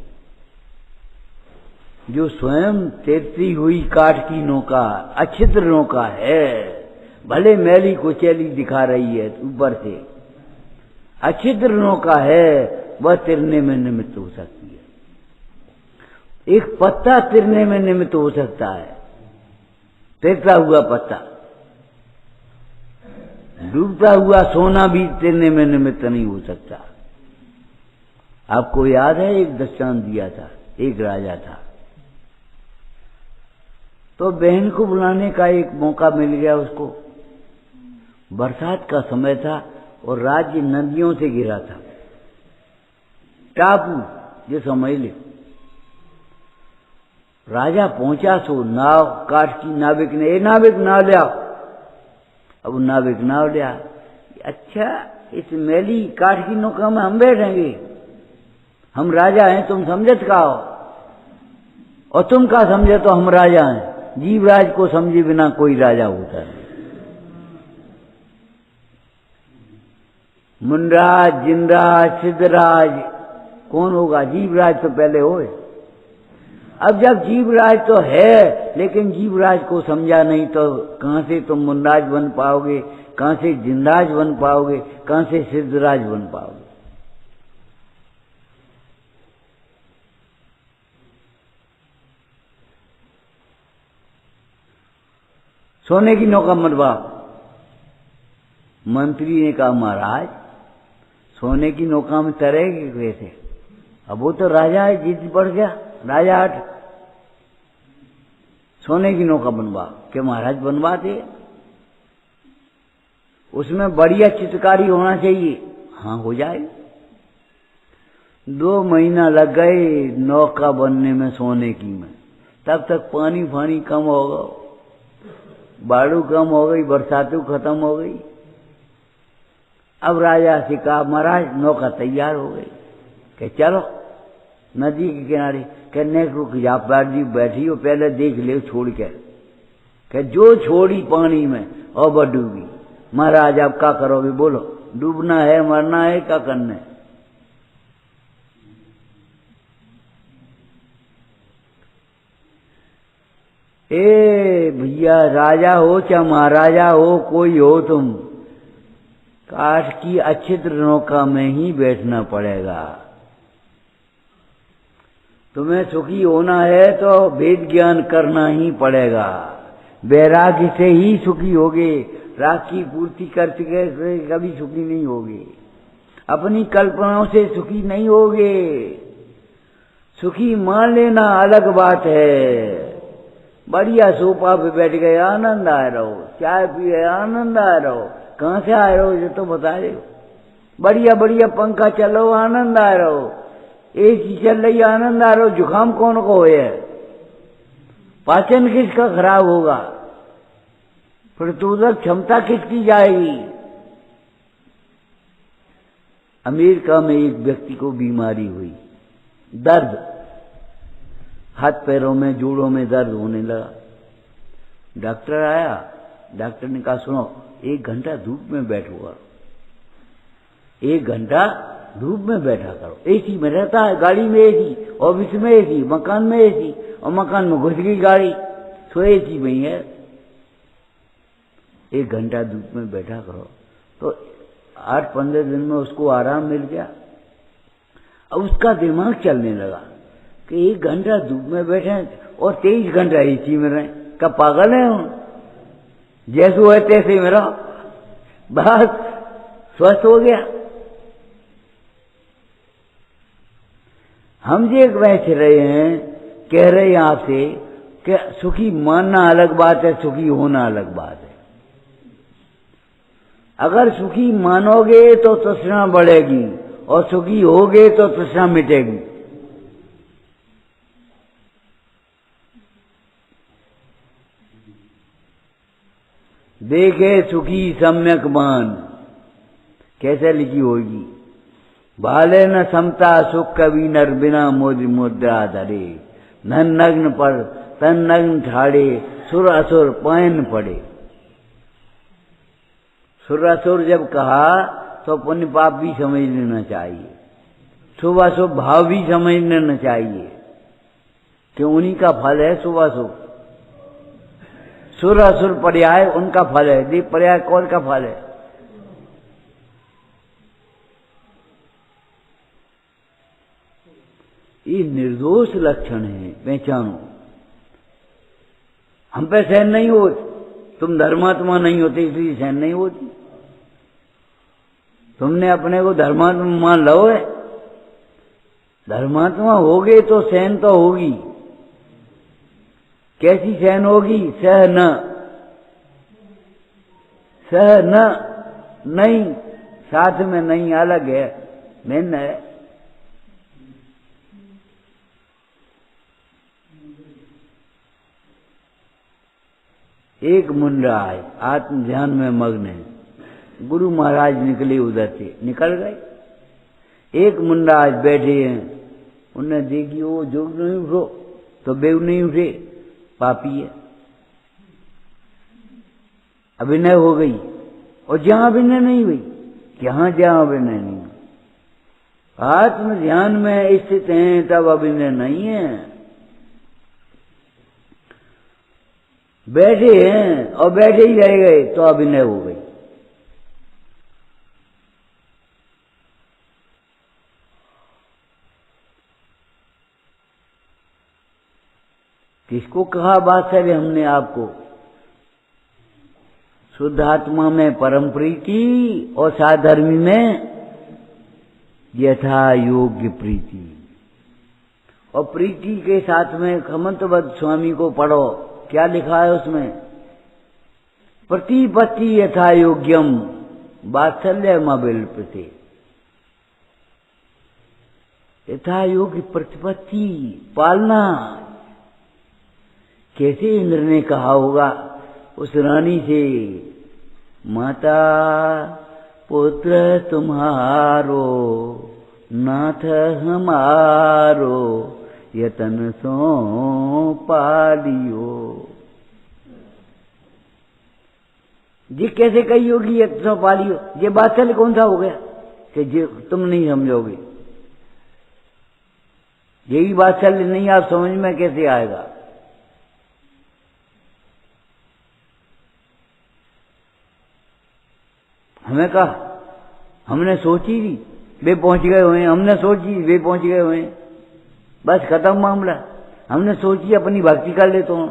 जो स्वयं तैरती हुई काठ की नौका अछिद्र नौका है, भले मैली कुचैली दिखा रही है ऊपर से, अछिद्र नौका है, वह तैरने में निमित्त हो सकती है। एक पत्ता तैरने में निमित्त हो सकता है, तैरता हुआ पत्ता। डूबता हुआ सोना भी तैरने में निमित्त नहीं हो सकता। आपको याद है एक दृष्टांत दिया था, एक राजा था, तो बहन को बुलाने का एक मौका मिल गया उसको। बरसात का समय था और राज्य नदियों से घिरा था, टापू ये समझ ले। राजा पहुंचा सो नाव, काठ की नाविक ने, ए नाविक नाव ले आओ। अब नाविक नाव ले आ। अच्छा, इस मैली काठ की नौका में हम बैठेंगे? हम राजा हैं, तुम समझत का हो? और तुम का समझे तो हम राजा हैं? जीवराज को समझे बिना कोई राजा होता है? मुंडराज, जिनराज, सिद्धराज कौन होगा? जीवराज तो पहले होए। अब जब जीवराज तो है, लेकिन जीवराज को समझा नहीं तो कहां से तुम मुंडराज बन पाओगे, कहां से जिनराज बन पाओगे, कहां से सिद्धराज बन पाओगे? सोने की नौका मरवाओ। मंत्री ने कहा महाराज सोने की नौका में तैरेगी कैसे? अब वो तो राजा है, जीत बढ़ गया, राजा हट। सोने की नौका बनवा के महाराज बनवाते, उसमें बढ़िया चित्रकारी होना चाहिए। हाँ हो जाए। 2 महीना लग गए नौका बनने में सोने की में, तब तक पानी फानी कम होगा, बाढ़ू कम हो गई, बरसातों खत्म हो गई। अब राजा से कहा महाराज नौका तैयार हो गई, कि चलो नदी के किनारे। कहने रुक जा, जी बैठी हो, पहले देख ले छोड़ के। कि जो छोड़ी पानी में और वह डूबी। महाराज अब क्या करोगे? बोलो, डूबना है, मरना है, क्या करना है? ए भैया, राजा हो चाहे महाराजा हो, कोई हो तुम, काठ की अछिद्र नौका में ही बैठना पड़ेगा। तुम्हें सुखी होना है तो वेद ज्ञान करना ही पड़ेगा। वैराग्य से ही सुखी होगे, राग की पूर्ति करते कभी सुखी नहीं होगे। अपनी कल्पनाओं से सुखी नहीं होगे। सुखी मान लेना अलग बात है। बढ़िया सोफा पे बैठ गए, आनंद आ रहो, चाय पिए आनंद आ रहो। कहां से आए रहो ये तो बता रहे हो। बढ़िया बढ़िया पंखा चलो, आनंद आ रहो। एसी चल रही, आनंद आ रहो। जुकाम कौन को है? पाचन किसका खराब होगा? प्रतिरोधक क्षमता किसकी जाएगी? अमेरिका में एक व्यक्ति को बीमारी हुई, दर्द, हाथ पैरों में जोड़ों में दर्द होने लगा। डॉक्टर आया, डॉक्टर ने कहा सुनो 1 घंटा धूप में बैठो, 1 घंटा धूप में बैठा करो। एसी में रहता है, गाड़ी में एसी, ऑफिस में एसी, मकान में एसी, और मकान में घुस गई गाड़ी तो एसी में ही है। 1 घंटा धूप में बैठा करो। तो 8-15 दिन में उसको आराम मिल गया। अब उसका दिमाग चलने लगा कि 1 घंटा धूप में बैठे और 23 घंटा एसी में रहे, क्या पागल है हम? जैसे है तैसे मेरा बस स्वस्थ हो गया। हम ये बैठ रहे हैं, कह रहे हैं आपसे कि सुखी मानना अलग बात है, सुखी होना अलग बात है। अगर सुखी मानोगे तो तृष्णा बढ़ेगी और सुखी होगे तो तृष्णा मिटेगी। देखे सुखी सम्यक मान, कैसे लिखी होगी? भाले न समता सुख कवि नर बिना मोदी मुद्रा धरे, धन नग्न पर तन नग्न ठाड़े, सुर असुर पायन पड़े। सुर असुर जब कहा तो पुण्य पाप भी समझ लेना चाहिए, शुभ अशुभ भाव भी समझ लेना चाहिए कि उन्हीं का फल है शुभ अशुभ। सुर असुर पर्याय उनका फल है, दीप पर्याय कौन का फल है? ये निर्दोष लक्षण है, पहचानो। हम पे सहन नहीं होती, तुम धर्मात्मा नहीं होते इसलिए सहन नहीं होती। तुमने अपने को धर्मात्मा मान लो है, धर्मात्मा होगे तो सहन तो होगी। कैसी सहन होगी? सह न, सह न, नहीं साथ में नहीं, अलग है, भिन्न है। एक मुंडा है, आत्म ध्यान में मग्न है। गुरु महाराज निकले उधर से, निकल गए। एक मुंडा आज बैठे हैं, उन्हें देखी वो जोग नहीं उठो तो बेव नहीं उठे, पापी है। अभिनय हो गई, और जहां अभिनय नहीं हुई, जहां अभिनय नहीं हुई, आत्म ध्यान में स्थित हैं तब अभिनय नहीं है। बैठे हैं और बैठे ही रह गए तो अभिनय हो गई। किसको कहा वात्सल्य हमने आपको? शुद्ध आत्मा में परम प्रीति और साधर्मी में यथा योग्य प्रीति। और प्रीति के साथ में खमंतवद स्वामी को पढ़ो, क्या लिखा है उसमें? प्रतिपत्ति यथा योग्यम वात्सल्य मबिल्पते। यथा योग्य प्रतिपत्ति पालना। कैसे इंद्र ने कहा होगा उस रानी से, माता पुत्र तुम्हारो नाथ हमारो यतन सो पालियो। जी कैसे कही होगी यतन सो पालियो? ये वात्सल्य कौन सा हो गया कि जो तुम नहीं समझोगे? यही वात्सल्य नहीं, आप समझ में कैसे आएगा? हमें कहा, हमने सोची थी वे पहुंच गए हुए, हमने सोची वे पहुंच गए हुए, बस खत्म मामला। हमने सोची अपनी भक्ति कर लेता हूं,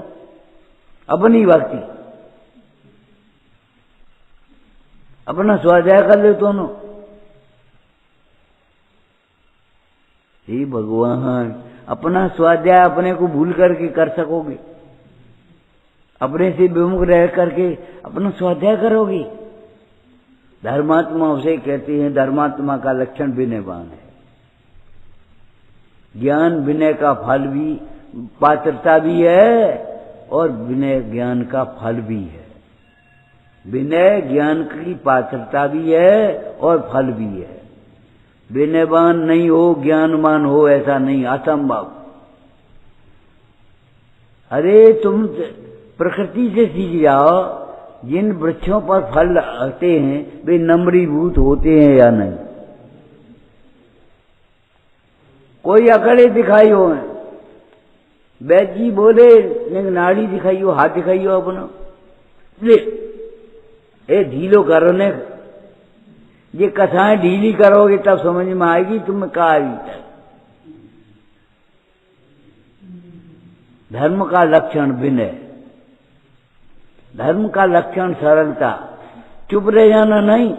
अपनी भक्ति, अपना स्वाध्याय कर लेता हूं। हे भगवान, अपना स्वाध्याय अपने को भूल करके कर सकोगे? अपने से विमुख रह करके अपना स्वाध्याय करोगे? धर्मात्मा उसे कहते हैं, धर्मात्मा का लक्षण विनयवान है। ज्ञान विनय का फल भी, पात्रता भी है, और विनय ज्ञान का फल भी है। विनय ज्ञान की पात्रता भी है और फल भी है। विनयवान नहीं हो ज्ञानवान हो ऐसा नहीं, असंभव। अरे तुम प्रकृति से सीख जाओ, जिन वृक्षों पर फल आते हैं वे नम्रीभूत होते हैं या नहीं? कोई अकड़े दिखाई हो, वैद्य जी बोले नाड़ी दिखाइयो, हाथ दिखाइयो अपना, ले ए ढीलो करो ने, ये कथाएं ढीली करोगे तब समझ में आएगी तुम्हें कहा आई। धर्म का लक्षण विनय, धर्म का लक्षण सरलता। चुप रह जाना नहीं,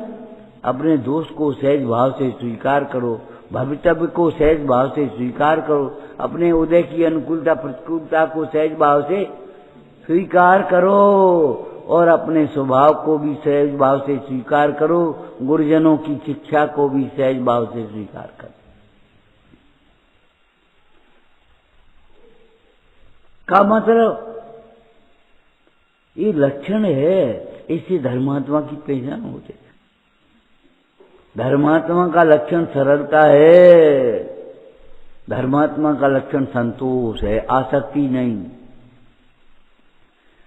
अपने दोस्त को सहज भाव से स्वीकार करो, भवितव्य को सहज भाव से स्वीकार करो, अपने उदय की अनुकूलता प्रतिकूलता को सहज भाव से स्वीकार करो और अपने स्वभाव को भी सहज भाव से स्वीकार करो, गुरुजनों की शिक्षा को भी सहज भाव से स्वीकार करो। का मतलब ये लक्षण है, इससे धर्मात्मा की पहचान होती है। धर्मात्मा का लक्षण सरलता है, धर्मात्मा का लक्षण संतोष है, आसक्ति नहीं।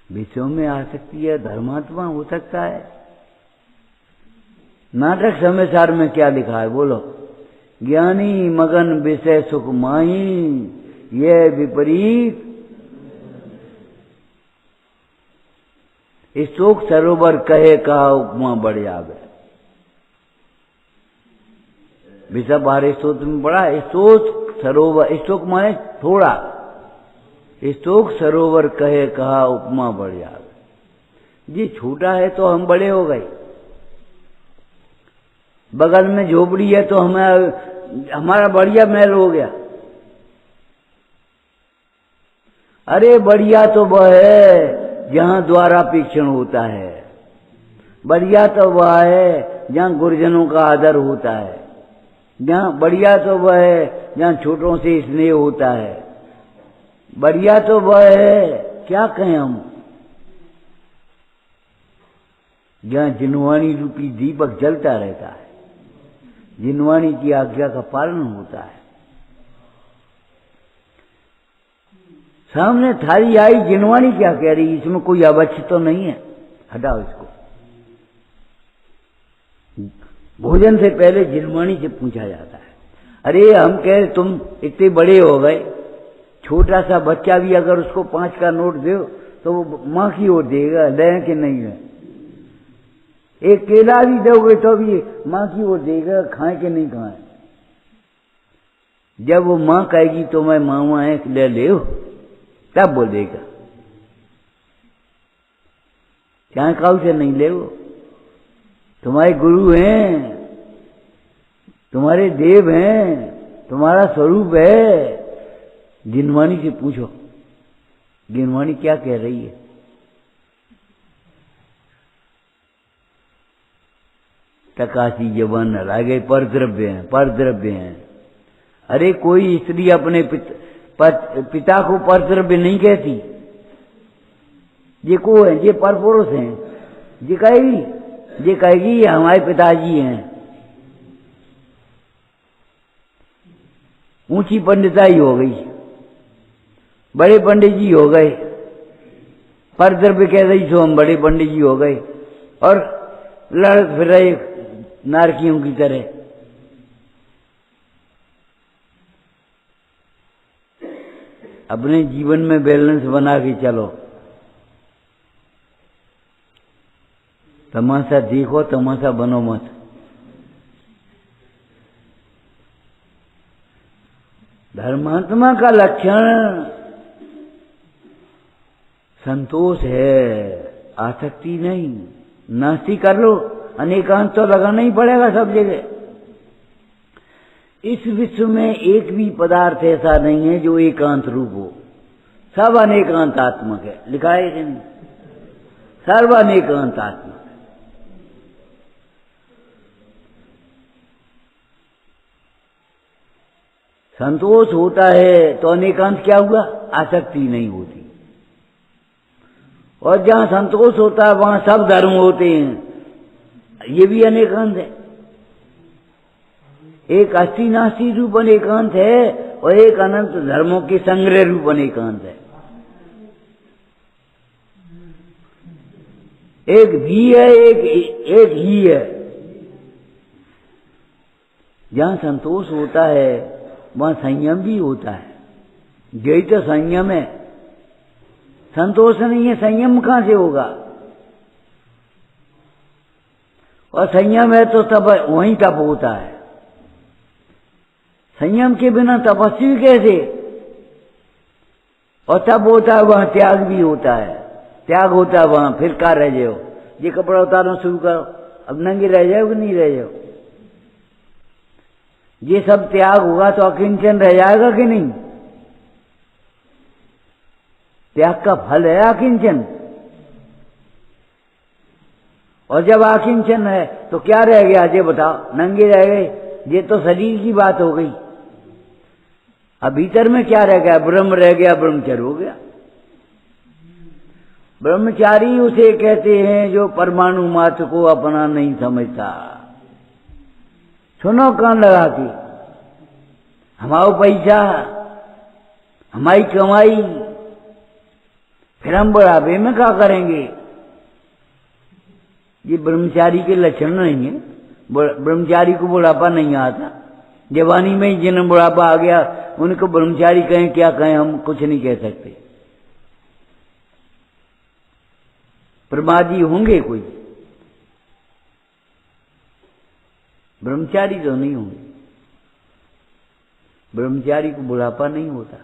विषयों में आसक्ति है, धर्मात्मा हो सकता है। नाटक समाचार में क्या लिखा है बोलो? ज्ञानी मगन विषय सुख माही, ये विपरीत शोक सरोवर कहे कहा उपमा बढ़ जावे। विषय बारे स्रोत में पढ़ा, शोक सरोवर, शोक माने थोड़ा, शोक सरोवर कहे कहा उपमा बढ़ जावे। ये छोटा है तो हम बड़े हो गए, बगल में झोपड़ी है तो हमारा बढ़िया महल हो गया। अरे बढ़िया तो वह है जहां द्वारापेक्षण होता है, बढ़िया तो वह है जहां गुरुजनों का आदर होता है, जहां बढ़िया तो वह है जहां छोटों से स्नेह होता है, बढ़िया तो वह है, क्या कहें हम, जहां जिनवाणी रूपी दीपक जलता रहता है, जिनवाणी की आज्ञा का पालन होता है। सामने थाली आई, जिनवाणी क्या कह रही, इसमें कोई अवश्य तो नहीं है, हटाओ इसको। भोजन से पहले जिनवाणी से पूछा जाता है। अरे हम कह तुम इतने बड़े हो गए, छोटा सा बच्चा भी अगर उसको 5 का नोट दो तो वो माँ की ओर देगा, लें कि नहीं है। एक केला भी दोगे तो भी माँ की ओर देगा, खाए कि नहीं खाए। जब वो माँ कहेगी तो मैं मामा है ले ले, तब बोलेगा, चाहे काऊ से नहीं ले। वो तुम्हारे गुरु हैं, तुम्हारे देव हैं, तुम्हारा स्वरूप है। जिनवाणी से पूछो, जिनवाणी क्या कह रही है। टकासी जवान लागे पर द्रव्य हैं, पर द्रव्य हैं। अरे कोई स्त्री अपने पिता को पर द्रव्य नहीं कहती। ये को है, ये पर पुरुष हैं। ये कहेगी ये हमारे पिताजी हैं। ऊंची पंडिताई हो गई, बड़े पंडित जी हो गए, पर द्रव्य कह रही सो हम बड़े पंडित जी हो गए, और लड़ फिर रहे नारकियों की तरह। अपने जीवन में बैलेंस बना के चलो। तमाशा देखो, तमाशा बनो मत। धर्मात्मा का लक्षण संतोष है, आसक्ति नहीं। नास्ती कर लो, अनेकांत तो लगाना ही पड़ेगा सब जगह। इस विश्व में एक भी पदार्थ ऐसा नहीं है जो एकांत रूप हो, सब अनेकांतात्मक है। लिखा है कि नहीं? सर्व अनेकांतात्मक। संतोष होता है तो अनेकांत क्या हुआ? आसक्ति नहीं होती। और जहां संतोष होता है वहां सब धर्म होते हैं, ये भी अनेकांत है। एक अस्थि नास्ति रूप अनेकांत है और एक अनंत धर्मों के संग्रह रूप अनेकांत है। एक भी है, एक ही है। जहां संतोष होता है वहां संयम भी होता है। यही तो संयम है। संतोष नहीं है, संयम कहां से होगा? और संयम है तो तब वहीं तप होता है। संयम के बिना तपस्वी कैसे? और तब होता है वहां त्याग भी होता है। त्याग होता है वहां, फिर कहाँ रह जाओ? ये कपड़ा उतारना शुरू करो, अब नंगे रह जाओ कि नहीं रह जाओ? ये सब त्याग होगा तो अकिंचन रह जाएगा कि नहीं? त्याग का फल है अकिंचन। और जब अकिंचन है तो क्या रह गया? ये बताओ, नंगे रह गए, ये तो शरीर की बात हो गई। अब भीतर में क्या रह गया? ब्रह्म रह गया, ब्रह्मचर्य हो गया। ब्रह्मचारी उसे कहते हैं जो परमाणु मात्र को अपना नहीं समझता। सुनो कान लगा के, हमारा पैसा, हमारी कमाई, फिर हम बुढ़ापे में क्या करेंगे? ये ब्रह्मचारी के लक्षण नहीं है। ब्रह्मचारी को बुढ़ापा नहीं आता। जवानी में ही जिन्हें बुढ़ापा आ गया उनको ब्रह्मचारी कहें क्या कहें, हम कुछ नहीं कह सकते। प्रमादी होंगे कोई, ब्रह्मचारी तो नहीं होंगे। ब्रह्मचारी को बुढ़ापा नहीं होता।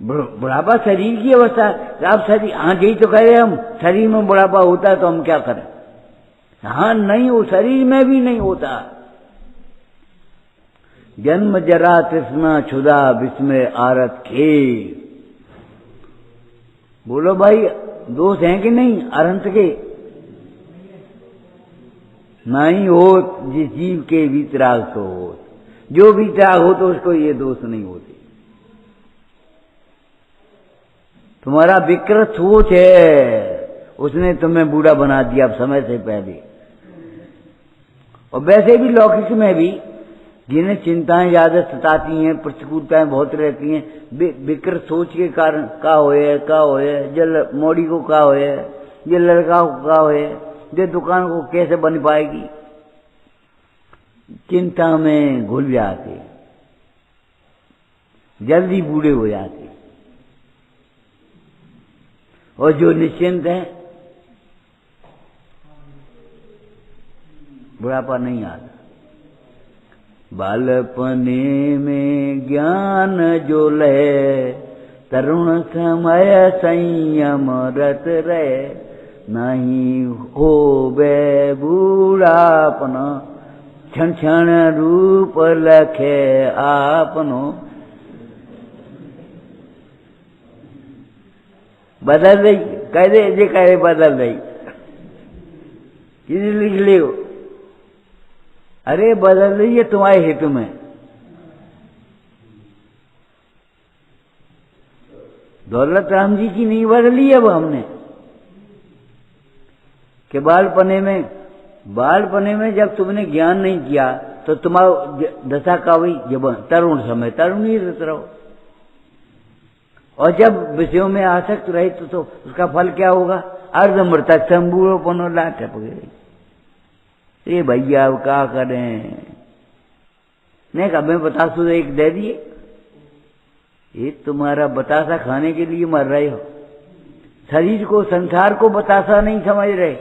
बुढ़ापा शरीर की अवस्था। आप शरीर, हाँ यही तो कह रहे हम, शरीर में बुढ़ापा होता है तो हम क्या करें? हाँ नहीं, वो शरीर में भी नहीं होता। जन्म जरा तृष्णा क्षुधा विस्मय आरत खेल। बोलो भाई, दोष हैं कि नहीं अरंत के? नहीं हो जिस जीव के वितराग तो हो। जो वितराग हो तो उसको ये दोष नहीं होते। तुम्हारा विकृत सोच है, उसने तुम्हें बूढ़ा बना दिया अब समय से पहले। और वैसे भी लौकिक में भी जिन्हें चिंताएं ज्यादा सताती हैं, प्रतिकूलताएं बहुत रहती हैं, विकृत सोच के कारण का होए, जल मोड़ी को का होए, ये लड़का को का होए, ये दुकान को कैसे बन पाएगी, चिंता में घुल जाते, जल्दी बूढ़े हो जाते। और जो निश्चिंत है बुढ़ापा नहीं आता। बालपने में ज्ञान जो लहे, तरुण समय संयम रत रहे, नहीं हो बे बूढ़ापना, क्षण क्षण रूप लखे आपनो। बदल रही, कह दे जे कह रहे बदल रही, किसी लिख लियो। अरे बदल रही है तुम्हारे हित में। दौलत राम जी की नहीं बदली है वो हमने कि बालपने में जब तुमने ज्ञान नहीं किया तो तुम्हारा दशा का हुई जब तरुण समय तरुण ही रहते रहो। और जब विषयों में आसक्त रहे तो उसका फल क्या होगा? अर्धमृतक संबूढ़ोपनो लाट पकड़े। ये भैया अब क्या करें? नहीं कभी बतासु एक दे दिए, ये तुम्हारा बतासा खाने के लिए मर रहे हो। शरीर को, संसार को बतासा नहीं समझ रहे।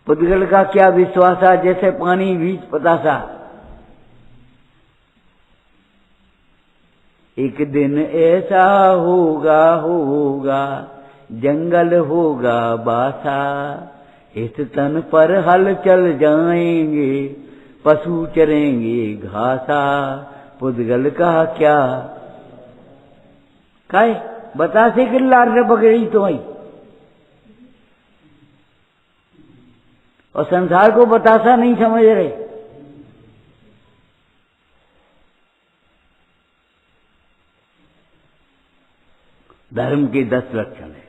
पुद्गल का क्या विश्वास है? जैसे पानी बीच बतासा। एक दिन ऐसा होगा जंगल होगा बासा, इस तन पर हल चल जाएंगे, पशु चरेंगे घासा। पुद्गल का क्या काय बतासे के लार पकड़ी तो आई। और संसार को बतासा नहीं समझ रहे। धर्म के 10 लक्षण है।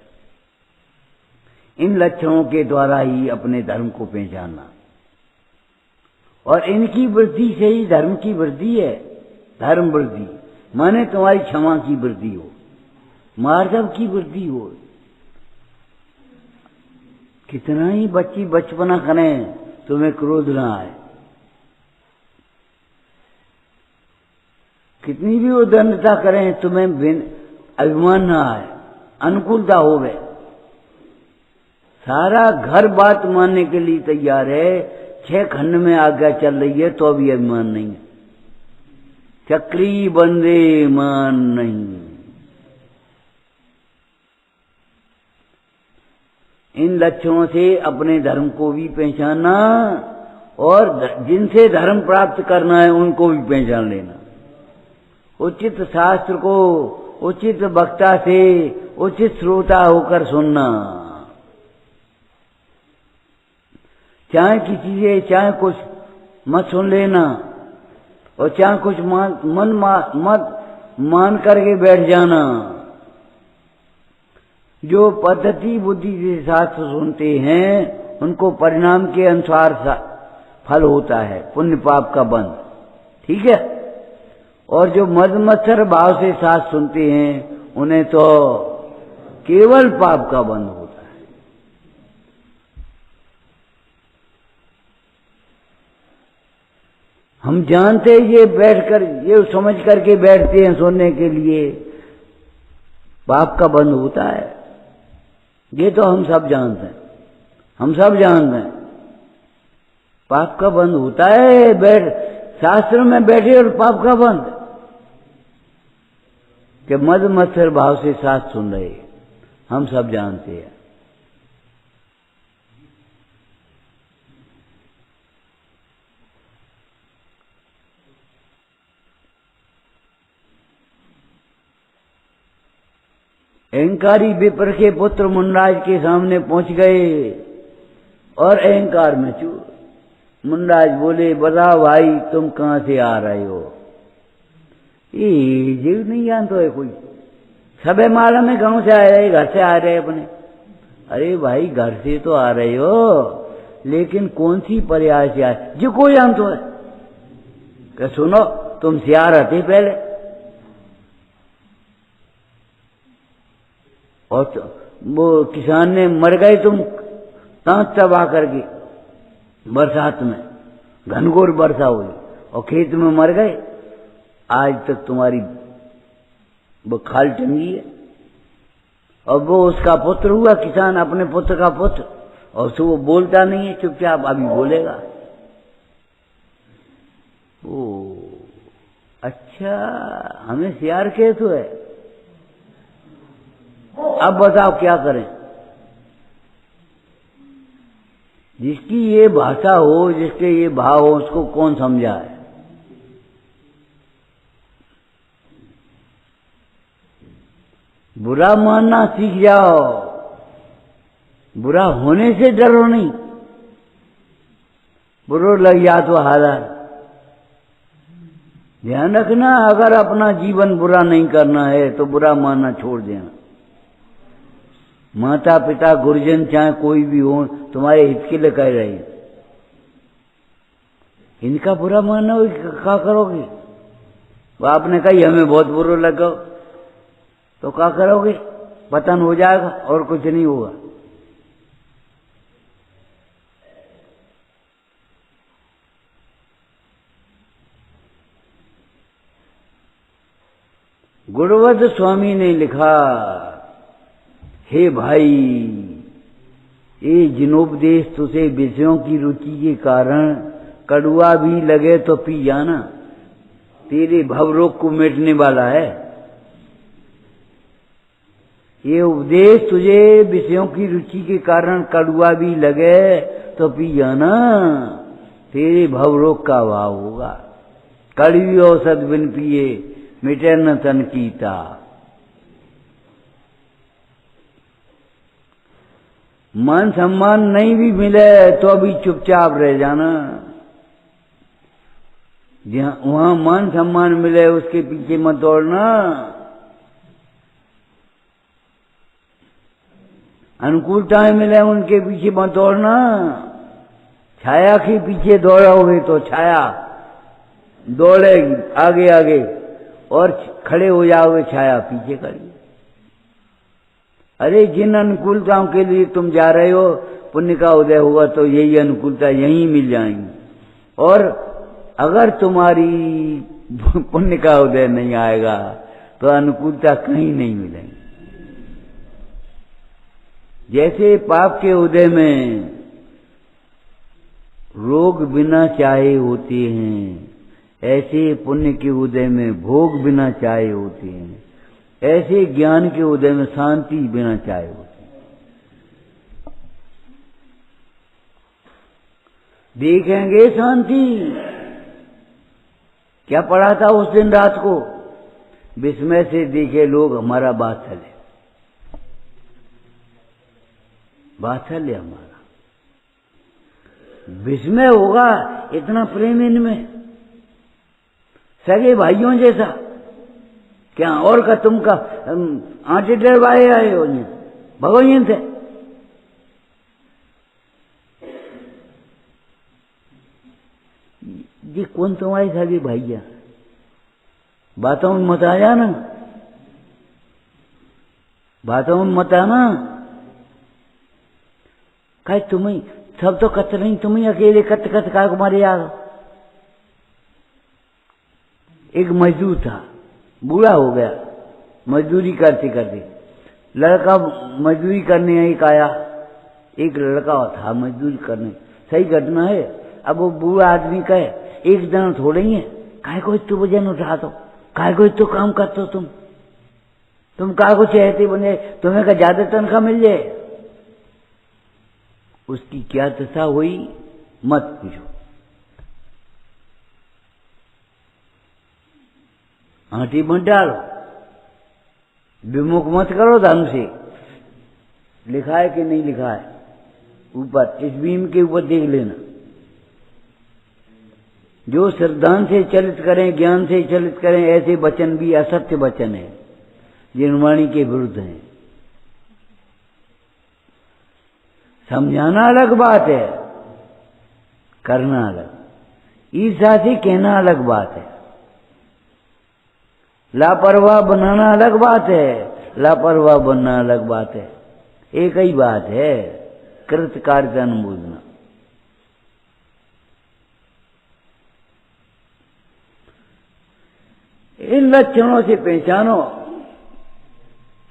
इन लक्षणों के द्वारा ही अपने धर्म को पहचानना, और इनकी वृद्धि से ही धर्म की वृद्धि है। धर्म वृद्धि माने तुम्हारी क्षमा की वृद्धि हो, मार्दव की वृद्धि हो। कितना ही बच्ची बचपना करें तुम्हें क्रोध ना आए, कितनी भी उदंडता करें तुम्हें अभिमान ना आए, अनुकूलता हो गए। सारा घर बात मानने के लिए तैयार है, 6 खंड में आज्ञा चल रही है तो भी अभिमान नहीं है। चक्री बंदे मान नहीं। इन लक्षणों से अपने धर्म को भी पहचानना और जिनसे धर्म प्राप्त करना है उनको भी पहचान लेना। उचित शास्त्र को उचित वक्ता से उचित श्रोता होकर सुनना, चाहे किसी से चाहे कुछ मत सुन लेना और चाहे कुछ मत मान करके बैठ जाना। जो पद्धति बुद्धि से शास्त्र सुनते हैं उनको परिणाम के अनुसार फल होता है, पुण्य पाप का बंध, ठीक है। और जो मद मत्सर भाव से शास्त्र सुनते हैं उन्हें तो केवल पाप का बंध होता है। हम जानते ये बैठकर ये समझ करके बैठते हैं सुनने के लिए, पाप का बंध होता है, ये तो हम सब जानते हैं, हम सब जानते हैं पाप का बंध होता है। बैठ शास्त्र में बैठे और पाप का बंध कि मद मत्सर भाव से शास्त्र सुन रहे, हम सब जानते हैं। अहंकारी विप्र के पुत्र मुंडराज के सामने पहुंच गए और अहंकार में चूर। मुंडराज बोले, बताओ भाई तुम कहां से आ रहे हो? ये जीव नहीं जानते है कोई, सबे मालूम है गांव से आ रहे, घर से आ रहे अपने। अरे भाई घर से तो आ रहे हो, लेकिन कौन सी पर्याय से आए जो कोई जानते है? क्या सुनो, तुम सियार थे पहले और तो वो किसान ने मर गए, तुम तांत तबाह करके बरसात में, घनघोर वर्षा हुई और खेत में मर गए। आज तक तुम्हारी वो खाल टंगी है। और वो उसका पुत्र हुआ किसान, अपने पुत्र का पुत्र, और तो वो बोलता नहीं है, चुपचाप अभी बोलेगा। ओ अच्छा, हमें सियार कहते है। अब बताओ क्या करें? जिसकी ये भाषा हो, जिसके ये भाव हो, उसको कौन समझाए? बुरा मानना सीख जाओ, बुरा होने से डरो नहीं। बुरा लग जा तो हालात ध्यान रखना, अगर अपना जीवन बुरा नहीं करना है तो बुरा मानना छोड़ देना। माता पिता गुरुजन चाहे कोई भी हो, तुम्हारे हित के लिए कह रहे हैं, इनका बुरा मानना हो क्या करोगे? वो आपने कही हमें बहुत बुरा लगा तो क्या करोगे? पतन हो जाएगा और कुछ नहीं होगा। गुरुवद स्वामी ने लिखा, हे भाई, ये जिनोपदेश तुझे विषयों की रुचि के कारण कड़वा भी लगे तो पी जाना, तेरे भवरोग को मिटने वाला है। ये उपदेश तुझे विषयों की रुचि के कारण कड़वा भी लगे तो पी जाना, तेरे भवरोग का अभाव होगा। कड़वी औषध बिन पिए मिटे न तन कीता। मान सम्मान नहीं भी मिले तो अभी चुपचाप रह जाना। जहां वहां मान सम्मान मिले उसके पीछे मत दौड़ना। अनुकूलताएं मिले उनके पीछे मत दौड़ना। छाया के पीछे दौड़ोगे तो छाया दौड़ेगी आगे आगे और खड़े हो जाओगे छाया पीछे खड़ी। अरे जिन अनुकूलताओं के लिए तुम जा रहे हो, पुण्य का उदय होगा तो यही अनुकूलता यहीं मिल जाएंगी। और अगर तुम्हारी पुण्य का उदय नहीं आएगा तो अनुकूलता कहीं नहीं मिलेगी। जैसे पाप के उदय में रोग बिना चाहे होते हैं, ऐसे पुण्य के उदय में भोग बिना चाहे होते हैं, ऐसे ज्ञान के उदय में शांति बिना चाहे होती है। देखेंगे शांति। क्या पढ़ा था उस दिन रात को? विस्मय से देखे लोग हमारा वात्सल्य, वात्सल्य हमारा विस्मय होगा, इतना प्रेम इनमें, सगे भाइयों जैसा। क्या और का तुम का आटे डरवाए आए हो भगवान थे। ये कौन तुम्हारे सगे भैया? बातों में मत आ जाना, बातों में मत आना। कहे तुम्हें सब तो कत नहीं, तुम्हें अकेले कत कत का मारे यार। एक मजदूर था, बूढ़ा हो गया, मजदूरी करते करते। लड़का मजदूरी करने एक आया, एक लड़का था मजदूरी करने। सही घटना है। अब वो बूढ़ा आदमी कहे एक दिन थोड़े ही है, काहे को इतने वजन उठा दो, काहे को इतना काम करते हो तुम काहे को चाहते बने, तुम्हें का ज्यादा तनख्वाह मिल जाए। उसकी क्या दशा हुई मत पूछो। आंटी मत डालो, विमुख मत करो धर्म से। लिखा है कि नहीं लिखा है ऊपर, इस बीम के ऊपर देख लेना। जो श्रद्धान से चलित करें, ज्ञान से चलित करें, ऐसे वचन भी असत्य वचन है, जिनवाणी के विरुद्ध हैं। समझाना अलग बात है, करना अलग। ईर्ष्या से कहना अलग बात है, लापरवाह बनाना अलग बात है, लापरवाह बनना अलग बात है। एक ही बात है, कृत कार्य अनुमोदना। इन लक्षणों से पहचानो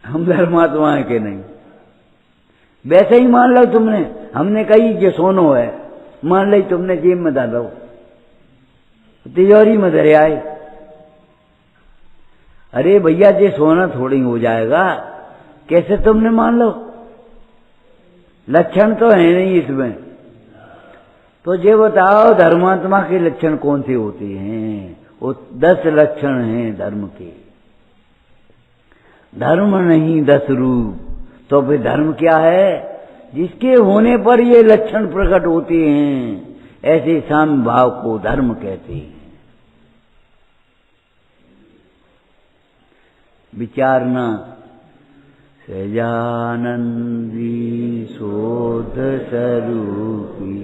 हम धर्मात्मा है कि नहीं। वैसे ही मान लो तुमने, हमने कही ये सोनो है, मान ली तुमने जेब में डालो, तिजोरी में धरे आए। अरे भैया ये सोना थोड़ी हो जाएगा, कैसे तुमने मान लो? लक्षण तो है नहीं इसमें। तो ये बताओ धर्मात्मा के लक्षण कौन से होते हैं? वो 10 लक्षण हैं धर्म के। धर्म नहीं 10 रूप। तो फिर धर्म क्या है? जिसके होने पर ये लक्षण प्रकट होते हैं, ऐसे साम्य भाव को धर्म कहते हैं। विचारना सहजानंदी शोध स्वरूपी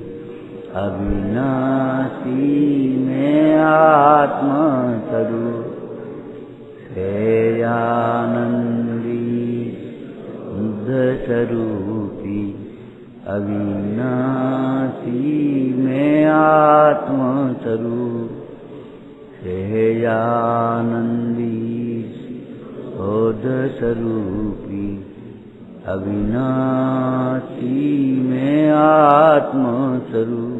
अविनाशी में आत्मा स्वरूप। सहजानंदी स्वरूपी अविनाशी में आत्मा स्वरूप। सहजानंदी बोध स्वरूपी अविनाशी में आत्मा स्वरूप।